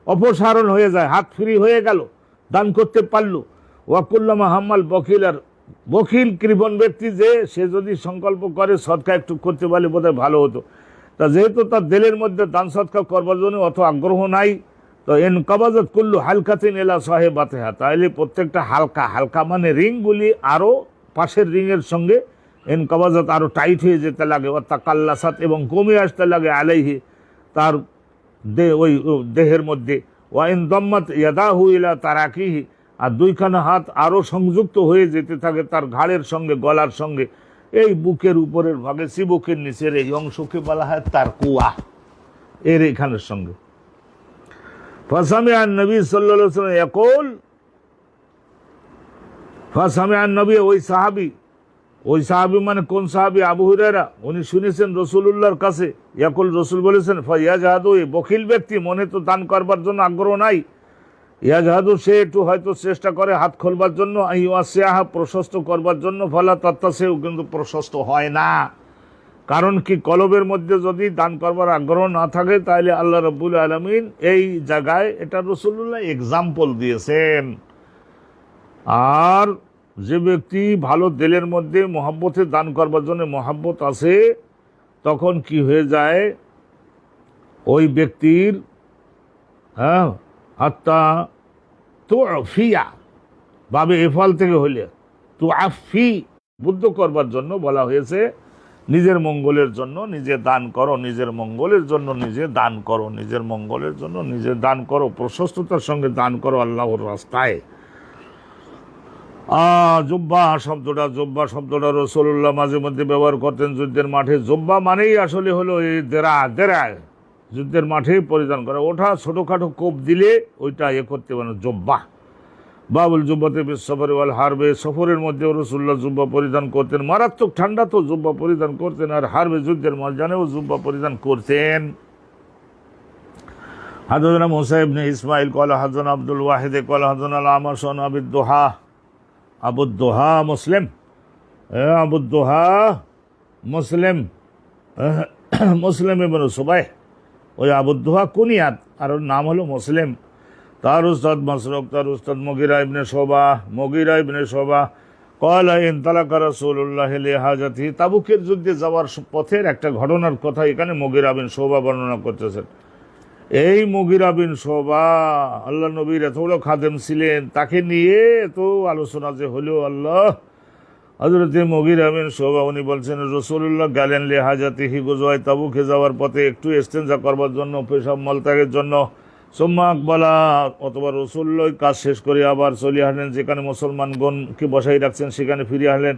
অপসারণ হয়ে যায়, হাত ফ্রি হয়ে গেল, দান করতে পারলো। ওয়াকুল্লামা হাম্মাল বকিল, আর বকিল কৃপণ ব্যক্তি যে, সে যদি সংকল্প করে সদকা একটু করতে পারলে বোধহয় ভালো হতো। তা যেহেতু তার দিলের মধ্যে দান সদকা করবার জন্য অত আগ্রহ নাই, তো এন কাবাজত কুল্লু হালকাতিন এলা সাহেবাতেহা, তাহলে প্রত্যেকটা হালকা, হালকা মানে রিংগুলি আরও পাশের রিংয়ের সঙ্গে এন কাবাজত আরও টাইট হয়ে যেতে লাগে, অর্থাৎ কাল্লাসাত, এবং কমে আসতে লাগে আলাইহি, তার ওই দেহের মধ্যে। ওয়াইন দম্মাত ইয়াদাহু ইলা তারাকিহি, আর দুইখানা হাত আরও সংযুক্ত হয়ে যেতে থাকে তার ঘাড়ের সঙ্গে, গলার সঙ্গে। এই বুকের উপরের ভাগে, চিবুকের নিচের এই অংশকে বলা হয় তার কুয়া, এর এখানের সঙ্গে। ফাসামিআন নবী সাল্লাল্লাহু আলাইহি ওয়াসাল্লাম ইয়াকুল, ফাসামিআন নবী, ওই সাহাবী মানে কোন সাহাবী? আবু হুরায়রা। উনি শুনেছেন রাসূলুল্লাহর কাছে, ইয়াকুল, রাসূল বলেছেন, ফায়াজহাদু, এই বখিল ব্যক্তি, মনে তো দান করবার জন্য আগ্রহ নাই, ইয়াজহাদু, সে একটু হয়তো চেষ্টা করে হাত খোলবার জন্য, আইওয়াসিয়াহা, প্রশস্ত করবার জন্য, ফালা তাত্তাসিউ, কিন্তু প্রশস্ত হয় না। কারণ কি? কলবের মধ্যে যদি দান করবার আগ্রহ না থাকে, তাহলে আল্লাহ রাব্বুল আলামিন এই জায়গায় এটা রাসূলুল্লাহ এক্সাম্পল দিয়েছেন। আর যে ব্যক্তি ভালো দিলের মধ্যে মহব্বতে দান করবার জন্য মহব্বত আছে, তখন কি হয়ে যায়? ওই ব্যক্তির হাত্তা তুফিয়া, বাবে এফাল থেকে হইলে তুআফি, বুদ্ধ করবার জন্য বলা হয়েছে, নিজের মঙ্গলের জন্য নিজে দান করো, নিজের মঙ্গলের জন্য নিজে দান করো, নিজের মঙ্গলের জন্য নিজে দান করো, প্রশস্ততার সঙ্গে দান করো আল্লাহর রাস্তায়। জুব্বা শব্দটা রাসূলুল্লাহ মাঝে মধ্যে ব্যবহার করতেন যুদ্ধের মাঠে। জুব্বা মানেই আসলে হলো এই দেরা, যুদ্ধের মাঠে পরিধান করা, ওঠা ছোটোখাটো কোপ দিলে ওইটা করতে পারে জুব্বা। বাবুল জুব্বাতে বিসফর ওয়াল হারবে, সফরের মধ্যে রাসূলুল্লাহ জুব্বা পরিধান করতেন। মারাত্মক ঠান্ডা তো জুব্বা পরিধান করতেন, আর হারবে, যুদ্ধের ময়দানেও জুব্বা পরিধান করতেন। হাদানা মুসা ইবনে ইসমাইল ক্বালা হাদানা আব্দুল ওয়াহিদ ক্বালা হাদানা আল-আমাশ আন আবুদ্দোহা মুসলিম, মুসলিম ইবনে সুবাইহ, ওই আবুদ্দোহা কুনিয়াত, আর ওর নাম হলো মুসলিম। তার উস্তাদ মাসরুক, তার উস্তাদ মুগীরা ইবনে শুবা ক্বালা ইনতালাকা রাসূলুল্লাহ লিহাজাতিহি, তাবুকের যুদ্ধে যাওয়ার পথের একটা ঘটনার কথা এখানে মুগীরা বিন শুবা বর্ণনা করতেছেন। এই মুগীরা বিন শুবা আল্লাহ নবীর এত বড় খাদেম ছিলেন, তাকে নিয়ে তো আলোচনা যে হলো, আল্লাহ, হযরত মুগীরা বিন শুবা উনি বলছেন, রাসূলুল্লাহ গেলেন লিহাজাতিহি, গুজওয়ায়ে তাবুকে যাওয়ার পথে একটু ইস্তেনজা করবার জন্য, পেশাব মলত্যাগের জন্য। সুম্মা আকবালা, অথবা রাসূলুল্লাহ কাজ শেষ করে আবার চলে আসলেন, যেখানে মুসলমানগণকে বসাই রাখছেন সেখানে ফিরে আসলেন।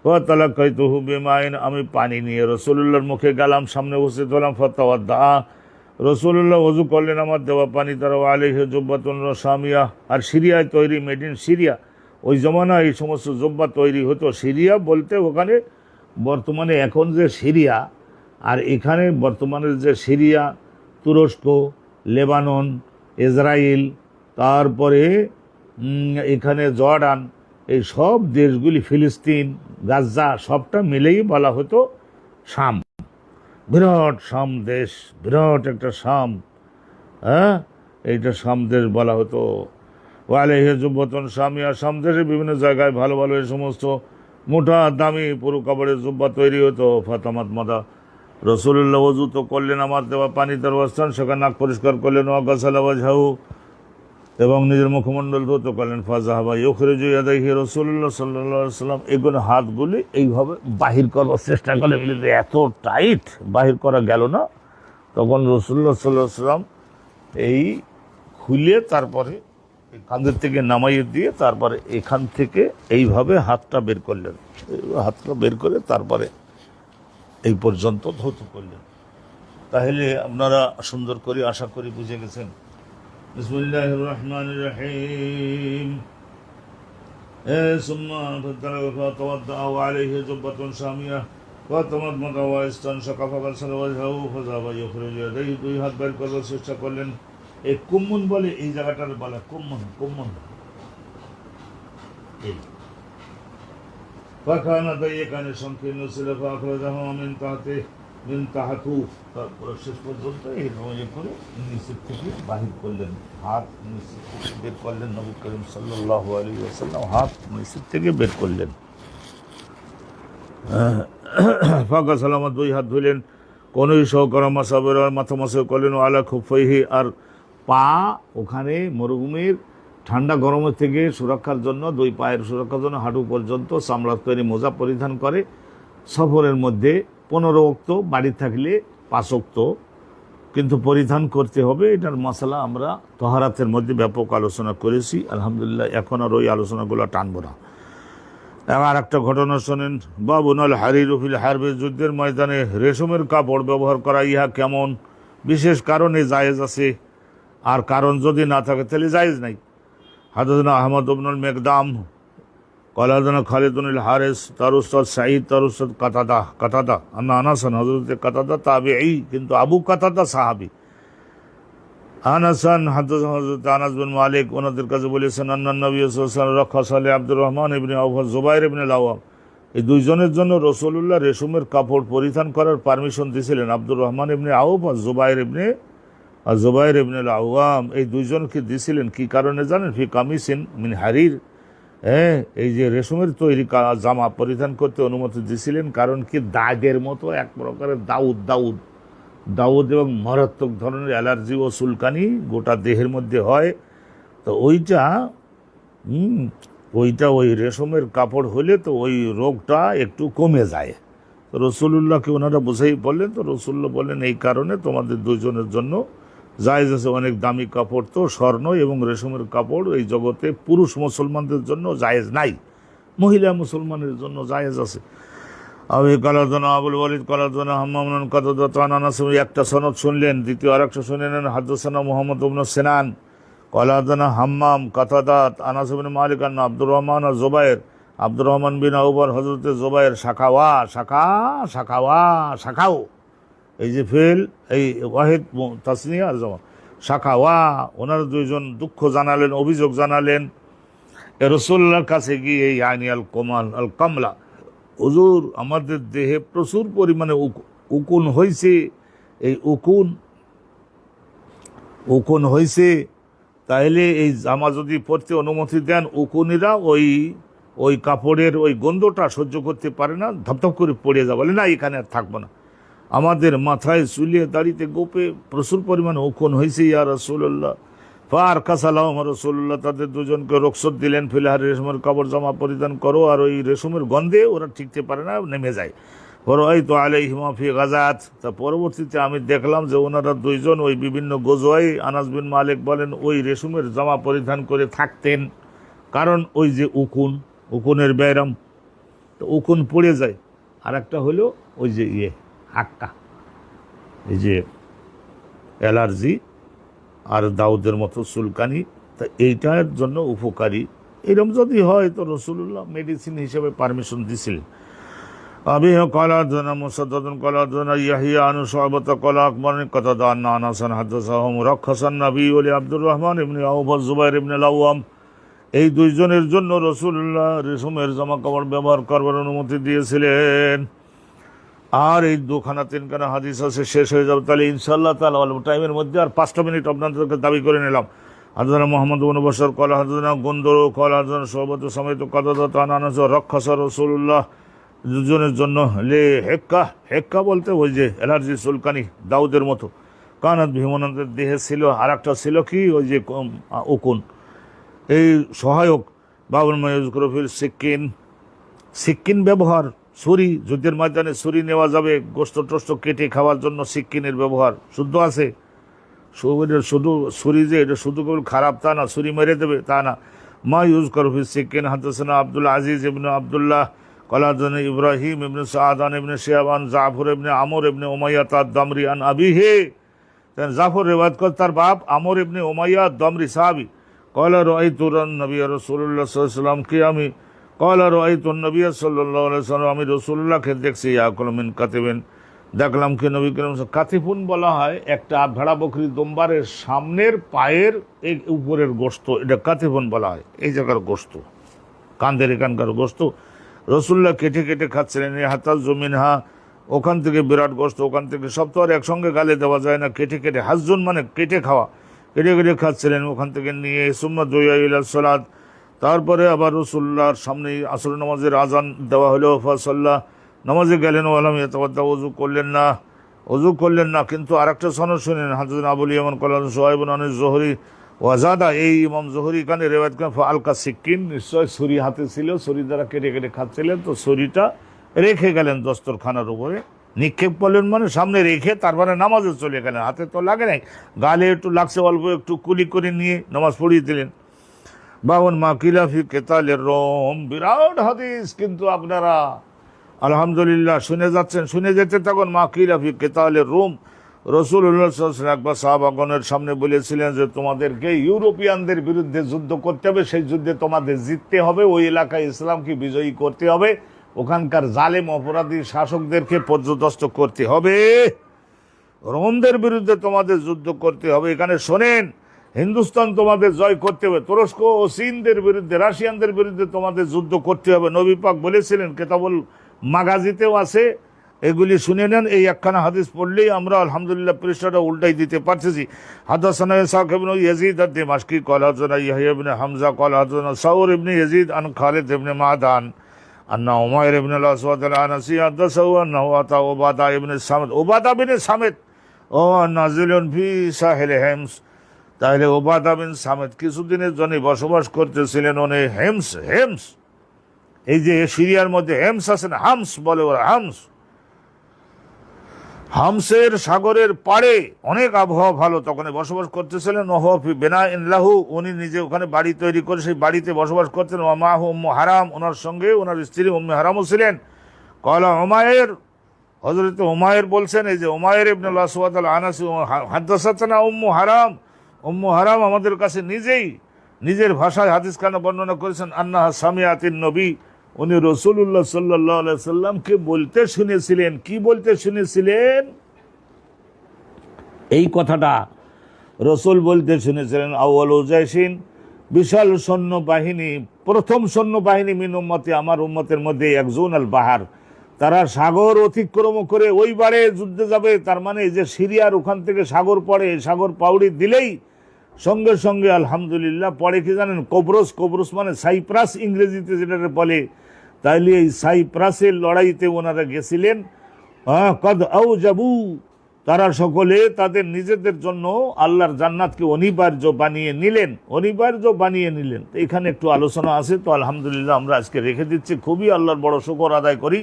ফাতালাকাইতুহু বিমাইন, আমি পানি নিয়ে রাসূলুল্লাহর মুখে গেলাম, সামনে উপস্থিত হলাম। ফাতাওয়াদ্দা, রাসূলুল্লাহ ওযু করলেন আমার দেওয়া পানি দ্বারা। আলাইহি জুব্বাতুন শামিয়া, আর সিরিয়ায় তৈরি, মেড ইন সিরিয়া। ওই জমানায় এই সমস্ত জুব্বা তৈরি হতো। সিরিয়া বলতে ওখানে বর্তমানে এখন যে সিরিয়া, আর এখানে বর্তমানের যে সিরিয়া, তুরস্ক, লেবানন, ইসরায়েল, তারপরে এখানে জর্ডান, এই সব দেশগুলি, ফিলিস্তিন, গাজা, সবটা মিলেই বলা হতো শাম। বিরাট শাম দেশ, বিরাট একটা শাম, এইটা শাম দেশ বলা হতো। ওয়ালাইহি জুব্বাতুন শামিয়া, শাম দেশে বিভিন্ন জায়গায় ভালো ভালো এই সমস্ত মোটা দামি পুরো কাপড়ের জুব্বা তৈরি হতো। ফাতামাত মাদা, রাসূলুল্লাহ ওযু তো করলেন আমার দেওয়া পানি তার অবস্থান, সেখানে নাক পরিষ্কার করলেন। ওয়াগাসালা ওয়াজহাহু, এবং নিজের মুখমণ্ডল ধৌত করলেন। ফাজাহাবা ইউখরিজু ইয়াদাইহি, রাসূলুল্লাহ সাল্লাল্লাহু আলাইহি ওয়াসাল্লাম এগুলো হাতগুলি এইভাবে বাহির করার চেষ্টা করে, এত টাইট বাহির করা গেল না। তখন রাসূলুল্লাহ সাল্লাল্লাহু আলাইহি ওয়াসাল্লাম এই খুলে তারপরে কাঁধের থেকে নামাইয়ে দিয়ে তারপরে এখান থেকে এইভাবে হাতটা বের করলেন, হাতটা বের করে তারপরে এই পর্যন্ত ধৌত করলেন। তাহলে আপনারা সুন্দর করে আশা করি বুঝে গেছেন। বিসমিল্লাহির রহমানির রহিম। সুম্মা ফাতাওয়াদ্দা আলাইহি জুব্বাতুন শামিয়া দুই হাত বের করবার চেষ্টা করলেন। এই কুম্মন বলে, এই জায়গাটার বলা কুম্মন, কুম্মন। এখানে সংকীর্ণ ছিল, তারপরে শেষ পর্যন্ত এইভাবে করে নিচের থেকে বাহির করলেন, হাত নিচের থেকে বের করলেন। নবী করিম সাল্লাল্লাহু আলাইহি ওয়াসাল্লাম হাত নিচের থেকে বের করলেন। ফাঁকা সালামত দুই হাত ধুলেন, কোনই সহকরমা সাবের মাথা মাসে করলেন, আলা খুফাইহি, আর পা ওখানে মরুভূমির ঠান্ডা গরমের থেকে সুরক্ষার জন্য, দুই পায়ের সুরক্ষার জন্য হাঁটু পর্যন্ত চামড়ার তৈরি মোজা পরিধান করে। সফরের মধ্যে 15 ওয়াক্ত, বাড়ি থাকলে 5 ওয়াক্ত কিন্তু পরিধান করতে হবে। এটার মশলা আমরা তহারাতের মধ্যে ব্যাপক আলোচনা করেছি আলহামদুলিল্লাহ, এখন আর ওই আলোচনাগুলো টানবো না। আর একটা ঘটনা শোনেন। বাবুনাল হারির ফিল হারবে, যুদ্ধের ময়দানে রেশমের কাপড় ব্যবহার করা ইহা কেমন? বিশেষ কারণে জায়েজ আছে, আর কারণ যদি না থাকে তাহলে জায়েজ নাই। হাদাথনা আহমদ ইবনুল মেকদাম قال حدثنا خالد بن الحارث তার উস্তাদ সাঈদ, তার উস্তাদ কাতাদা আন্না আনাসান, হযরত কাতাদা তাবিঈ কিন্তু আবু কাতাদা সাহাবী। আনাসান হাদাথনা হযরত আনাস বিন মালিক ওনাদের কাছে বলেছেন, আন্না নবী সাল্লাল্লাহু আলাইহি ওয়াসাল্লাম রাখাসা লি আব্দুর রহমান ইবনে আওফ জুবাইর ইবনে আওয়াম, এই দুইজনের জন্য রাসূলুল্লাহ রেশমের কাপড় পরিধান করার পারমিশন দিয়েছিলেন। আব্দুর রহমান ইবনে আওফ আর জুবাইর ইবনে আওয়াম, এই দুইজনকে দিয়েছিলেন কি কারণে জানেন? ফি কামিসিন মিন হারির, এই যে রেশমের তৈরি জামা পরিধান করতে অনুমতি দিয়েছিলেন। কারণ কি? দাগের মতো এক প্রকারের দাউদ এবং মারাত্মক ধরনের অ্যালার্জি ও চুলকানি গোটা দেহের মধ্যে হয়। তো ওইটা ওই রেশমের কাপড় হলে তো ওই রোগটা একটু কমে যায়। তো রসুল্লাহকে ওনারা বুঝাই বললেন, তো রসুল্লাহ বললেন এই কারণে তোমাদের দুজনের জন্য জায়েজ আছে। অনেক দামি কাপড় তো, স্বর্ণ এবং রেশমের কাপড় এই জগতে পুরুষ মুসলমানদের জন্য জায়েজ নাই, মহিলা মুসলমানের জন্য জায়েজ আছে। আবুল ওয়ালিদ কালাদানা হাম্মাম কাতাদা আনাস, একটা সনদ শুনলেন। দ্বিতীয় আরেকটা শুনে নেন। হাদাসানা মুহাম্মদ ইবনে সিনান কালাদানা হাম্মাম কাতাদা আনাস ইবনে মালিক আন আব্দুর রহমান আর জুবাইর, আব্দুর রহমান বিন আউবার হযরত জুবাইর শাখাও, এই যে ফেল, এই ওয়াহিদ তাসনিয়া আর জমা শাখাওয়া, ওনার দুইজন দুঃখ জানালেন, অভিযোগ জানালেন রাসূলুল্লাহর কাছে গিয়ে, ইয়ানি আল কামলা, হুজুর আমাদের দেহে প্রচুর পরিমাণে উকুন হয়েছে, এই উকুন হয়েছে, তাহলে এই জামা যদি পরতে অনুমতি দেন। উকুনিরা ওই কাপড়ের ওই গন্ধটা সহ্য করতে পারে না, ধপধপ করে পড়ে যাবে, বলে না এখানে আর থাকবো না। আমাদের মাথায় চুলিয়ে দাড়িতে গোপে প্রচুর পরিমাণে উকুন হয়েছে ইয়া রাসূলুল্লাহ। ফার কাসালাম রাসূলুল্লাহ তাদের দুজনকে রুখসত দিলেন, ফিলহার রেশমের কাপড় জামা পরিধান করো, আর ওই রেশমের গন্ধে ওরা টিকতে পারে না, নেমে যায়। ফরাইতু আলাইহিমা ফি গাজাত, তা পরবর্তীতে আমি দেখলাম যে ওনারা দুইজন ওই বিভিন্ন গজওয়ায়, আনাস বিন মালিক বলেন, ওই রেশমের জামা পরিধান করে থাকতেন। কারণ ওই যে উকুনের ব্যায়াম, তো উকুন পড়ে যায়। আর একটা হলো ওই যে হাক্কা, এই যে অ্যালার্জি আর দাউদের মতো চুলকানি, তা এইটার জন্য উপকারী। এরকম যদি হয় তো রাসূলুল্লাহ মেডিসিন হিসেবে পারমিশন দিছিলেন। আবি কালাদানা মুসাদ্দাদুন কালাদানা ইয়াহিয়া আনু শুআবাতা কালা আকবরনি কাতাদা আন্না আনাসান হাদাসাহুম রাখাসান নবী ওলি আব্দুর রহমান ইবনে আওফ জুবাইর ইবনে আওয়াম, এই দুইজনের জন্য রাসূলুল্লাহ রেশমের জামা কাপড় ব্যবহার করবার অনুমতি দিয়েছিলেন। আর এই 2-3 হাদিস আছে, শেষ হয়ে যাবে তাহলে ইনশাআল্লাহ তাআলা অল্প টাইমের মধ্যে। আর 5টা মিনিট আপনাদেরকে দাবি করে নিলাম। হাদানা মুহাম্মদ ইবনে বশর ক্বালা হাদানা গুনদুর ক্বালা হাদানা শুআবাতু সামাইতু কাতাদা আন আনাস রাখাসা রাসূলুল্লাহ, দুজনের জন্য লে হেক্কা বলতে ওই যে অ্যালার্জি চুলকানি দাউদের মতো। কানাত ভীমনন্দের দেহে ছিল। আর একটা ছিল কি? ওই যে উকুন, এই সহায়ক। বাবুল মাইজকুরফিল সিক্কিন ব্যবহার, ছুরি, যুদ্ধের ময়দানে ছুরি নেওয়া যাবে, গোস্ত টোস্ত কেটে খাওয়ার জন্য সিক্কিনের ব্যবহার শুদ্ধ আছে। শুধু ছুরি যে এটা শুধু কেবল খারাপ তা না, ছুরি মেরে দেবে তা না। মা ইউজ করফিল সিক্কিন হাদাসানা আব্দুল আজিজ ইবনে আব্দুল্লাহ কালাদান ইব্রাহিম ইবনে সাআদান ইবনে শিয়াবান জাফর ইবনে আমর ইবনে উমাইয়া দামরি আন আবিহি, জাফর রিওয়ায়াত করে তার বাপ আমর ইবনে উমাইয়া দামরি সাহাবী। ক্বালা রাআইতু নবী রাসূলুল্লাহ সাল্লাল্লাহু আলাইহি ওয়াসাল্লাম, কে আমি ক্বালা রাআইতুন নবী সাল্লাল্লাহু আলাইহি ওয়াসাল্লাম, আমি রাসূলুল্লাহকে দেখছি ইয়াকুলু মিন কাতিবিন, দেখলাম কি নবী করিম কাতিফুন বলা হয় একটা ভেড়া বকরি দোমবারের সামনের পায়ের এই উপরের গোশত, এটা কাতিফুন বলা হয়, এই জায়গার গোশত, কাঁধের এখানকার গোশত রসুল্লাহ কেটে কেটে খাচ্ছিলেন। এই হাতাল জমিনহা, ওখান থেকে বিরাট গোশত, ওখান থেকে সব তো আর একসঙ্গে গালে দেওয়া যায় না, কেটে কেটে, হাজুন মানে কেটে খাওয়া, কেটে কেটে খাচ্ছিলেন ওখান থেকে নিয়ে। সুম্মা দুইয়া ইলা সালাত, তারপরে আবার রসুল্লাহর সামনে আসর নামাজের আজান দেওয়া হলো। ফাসাল্লাহ, নামাজে গেলেন, ওয়ালাম ইয়াতাওয়াদ্দা, অজু করলেন না। কিন্তু আরেকটা সনদ শুনেন, হাজরত আবুল ইয়ামান কলান সোহাইবুন আনিস জোহরি ওয়াজাদা, এই ইমাম জোহরি খানে রেওয়ায়াত করেন আলকা সিক্কিন, নিশ্চয় ছুরি হাতে ছিল, ছুরি দ্বারা কেটে কেটে খাচ্ছিলেন, তো ছুরিটা রেখে গেলেন দস্তরখানার উপরে, নিক্ষেপ করলেন মানে সামনে রেখে তারপরে নামাজে চলে গেলেন, হাতে তো লাগে নাই, গালে একটু লাগছে অল্প, একটু কুলি করে নিয়ে নামাজ পড়িয়ে দিলেন। বাবন মা কিলাফি কেতালের রোম, বিরাট হাদিস, কিন্তু আপনারা আলহামদুলিল্লাহ শুনে যাচ্ছেন, শুনে যেতে তখন মা কিলাফি কেতালের রোম, রাসূলুল্লাহ সাল্লাল্লাহু আলাইহি ওয়াসাল্লাম একবার সাহাবাগণের সামনে বলেছিলেন যে তোমাদেরকে ইউরোপিয়ানদের বিরুদ্ধে যুদ্ধ করতে হবে, সেই যুদ্ধে তোমাদের জিততে হবে, ওই এলাকায় ইসলামকে বিজয়ী করতে হবে, ওখানকার জালেম অপরাধী শাসকদেরকে পর্যদস্ত করতে হবে, রোমদের বিরুদ্ধে তোমাদের যুদ্ধ করতে হবে। এখানে শোনেন, হিন্দুস্তান তোমাদের জয় করতে হবে, তুরস্ক ও চীনদের বিরুদ্ধে, রাশিয়ানদের বিরুদ্ধে তোমাদের যুদ্ধ করতে হবে। নবী পাক বলেছিলেন, কেতাবুল মাগাজিতেও আছে, এগুলি শুনে নেন। এই একখানা হাদিস পড়লেই আমরা আলহামদুলিল্লাহ পৃষ্ঠাটা উল্টাই দিতে পারতেছি। হাদাসানা ইসহাক ইবনে ইয়াজিদ আদ-দিমাশকি ক্বালা হাদাসানা ইয়াহইয়া ইবনে হামজা ক্বালা হাদাসানা সাউর ইবনে ইয়াজিদ আন খালিদ ইবনে মাদান আন্না উমাইর ইবনে আল-আসওয়াদ আল-আনাসি হাদাসাহু আন্নাহু আতা উবাদা ইবনে সামিত, উবাদা বিন সামিত ও নাজিলুন ফি সাহিল হেমস, তাহলে উবাদা বিন সামিত কিছুদিনের জন্য বসবাস করতেছিলেন উনি হেমস, এই যে সিরিয়ার মধ্যে হেমস আছে না, হামস বলে ওরা, হামসের সাগরের পাড়ে অনেক আবহাওয়া ভালো, তখন বসবাস করতেছিলেন। ওহফি বেনা ইনলাহু, উনি নিজে ওখানে বাড়ি তৈরি করে সেই বাড়িতে বসবাস করতেন। ওমাহু উম্মু হারাম, ওনার সঙ্গে ওনার স্ত্রী উম্মে হারামও ছিলেন। কলা উমায়ের, হযরত উমায়ের বলছেন, এই যে উমায়ের ইবনে আল-আসওয়াদ আল-আনাসি হাদাসাতনা উম্মু হারাম আমাদের কাছে নিজের ভাষায় হাদিস খানা বর্ণনা করেছেন, আন্নাহা সামিয়াতিন নবী, উনি রাসূলুল্লাহ সাল্লাল্লাহু আলাইহি সাল্লামকে বলতে শুনেছিলেন। কি বলতে শুনেছিলেন? এই কথাটা রাসূল বলতে শুনেছিলেন, আউয়ালু জাইশিন, বিশাল সৈন্যবাহিনী, প্রথম সৈন্যবাহিনী মিন উম্মতি, আমার উম্মতের মধ্যে একজন আল বাহার, তারা সাগর অতিক্রম করে ওই বারে যুদ্ধে যাবে। তার মানে যে সিরিয়ার ওখান থেকে সাগর পড়ে, সাগর পাউড়ি দিলেই সঙ্গে সঙ্গে আলহামদুলিল্লাহ পড়ে কি জানেন, কবরস মানে সাইপ্রাস ইংরেজিতে যেটা বলে, তাইলে এই সাইপ্রাসের লড়াইতে ওনারা গেছিলেন। কদ আউজাবু, তারা সকলে তাদের নিজেদের জন্য আল্লাহর জান্নাতকে অনিবার্য বানিয়ে নিলেন। এখানে একটু আলোচনা আছে, তো আলহামদুলিল্লাহ আমরা আজকে রেখে দিচ্ছি। খুবই আল্লাহর বড় শুকর আদায় করি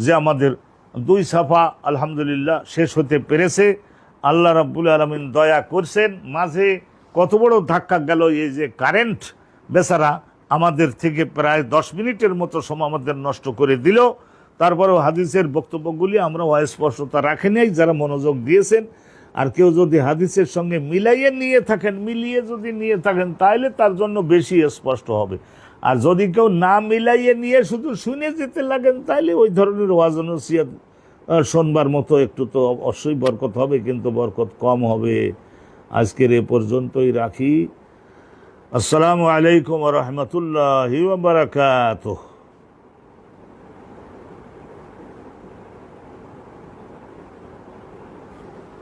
যে আমাদের 2 সাফা আলহামদুলিল্লাহ শেষ হতে পেরেছে। আল্লাহ রাব্বুল আলামিন দয়া করছেন। মাঝে কত বড় ধাক্কা গেল, এই যে কারেন্ট বেচারা আমাদের থেকে প্রায় 10 মিনিটের মতো সময় আমাদের নষ্ট করে দিল। তারপরেও হাদিসের বক্তব্যগুলি আমরা অস্পষ্টতা রাখি নাই, যারা মনোযোগ দিয়েছেন। আর কেউ যদি হাদিসের সঙ্গে মিলিয়ে নিয়ে থাকেন তাহলে তার জন্য বেশি স্পষ্ট হবে। আর যদি কেউ না মিলাইয়ে নিয়ে শুধু শুনে যেতে লাগেন, তাহলে ওই ধরনের ওয়াজ নসিহত শোনবার মতো একটু তো অবশ্যই বরকত হবে, কিন্তু বরকত কম হবে। আজকের এ পর্যন্তই রাখি। আসসালামু আলাইকুম ওয়া রাহমাতুল্লাহি ওয়া বারাকাতুহু।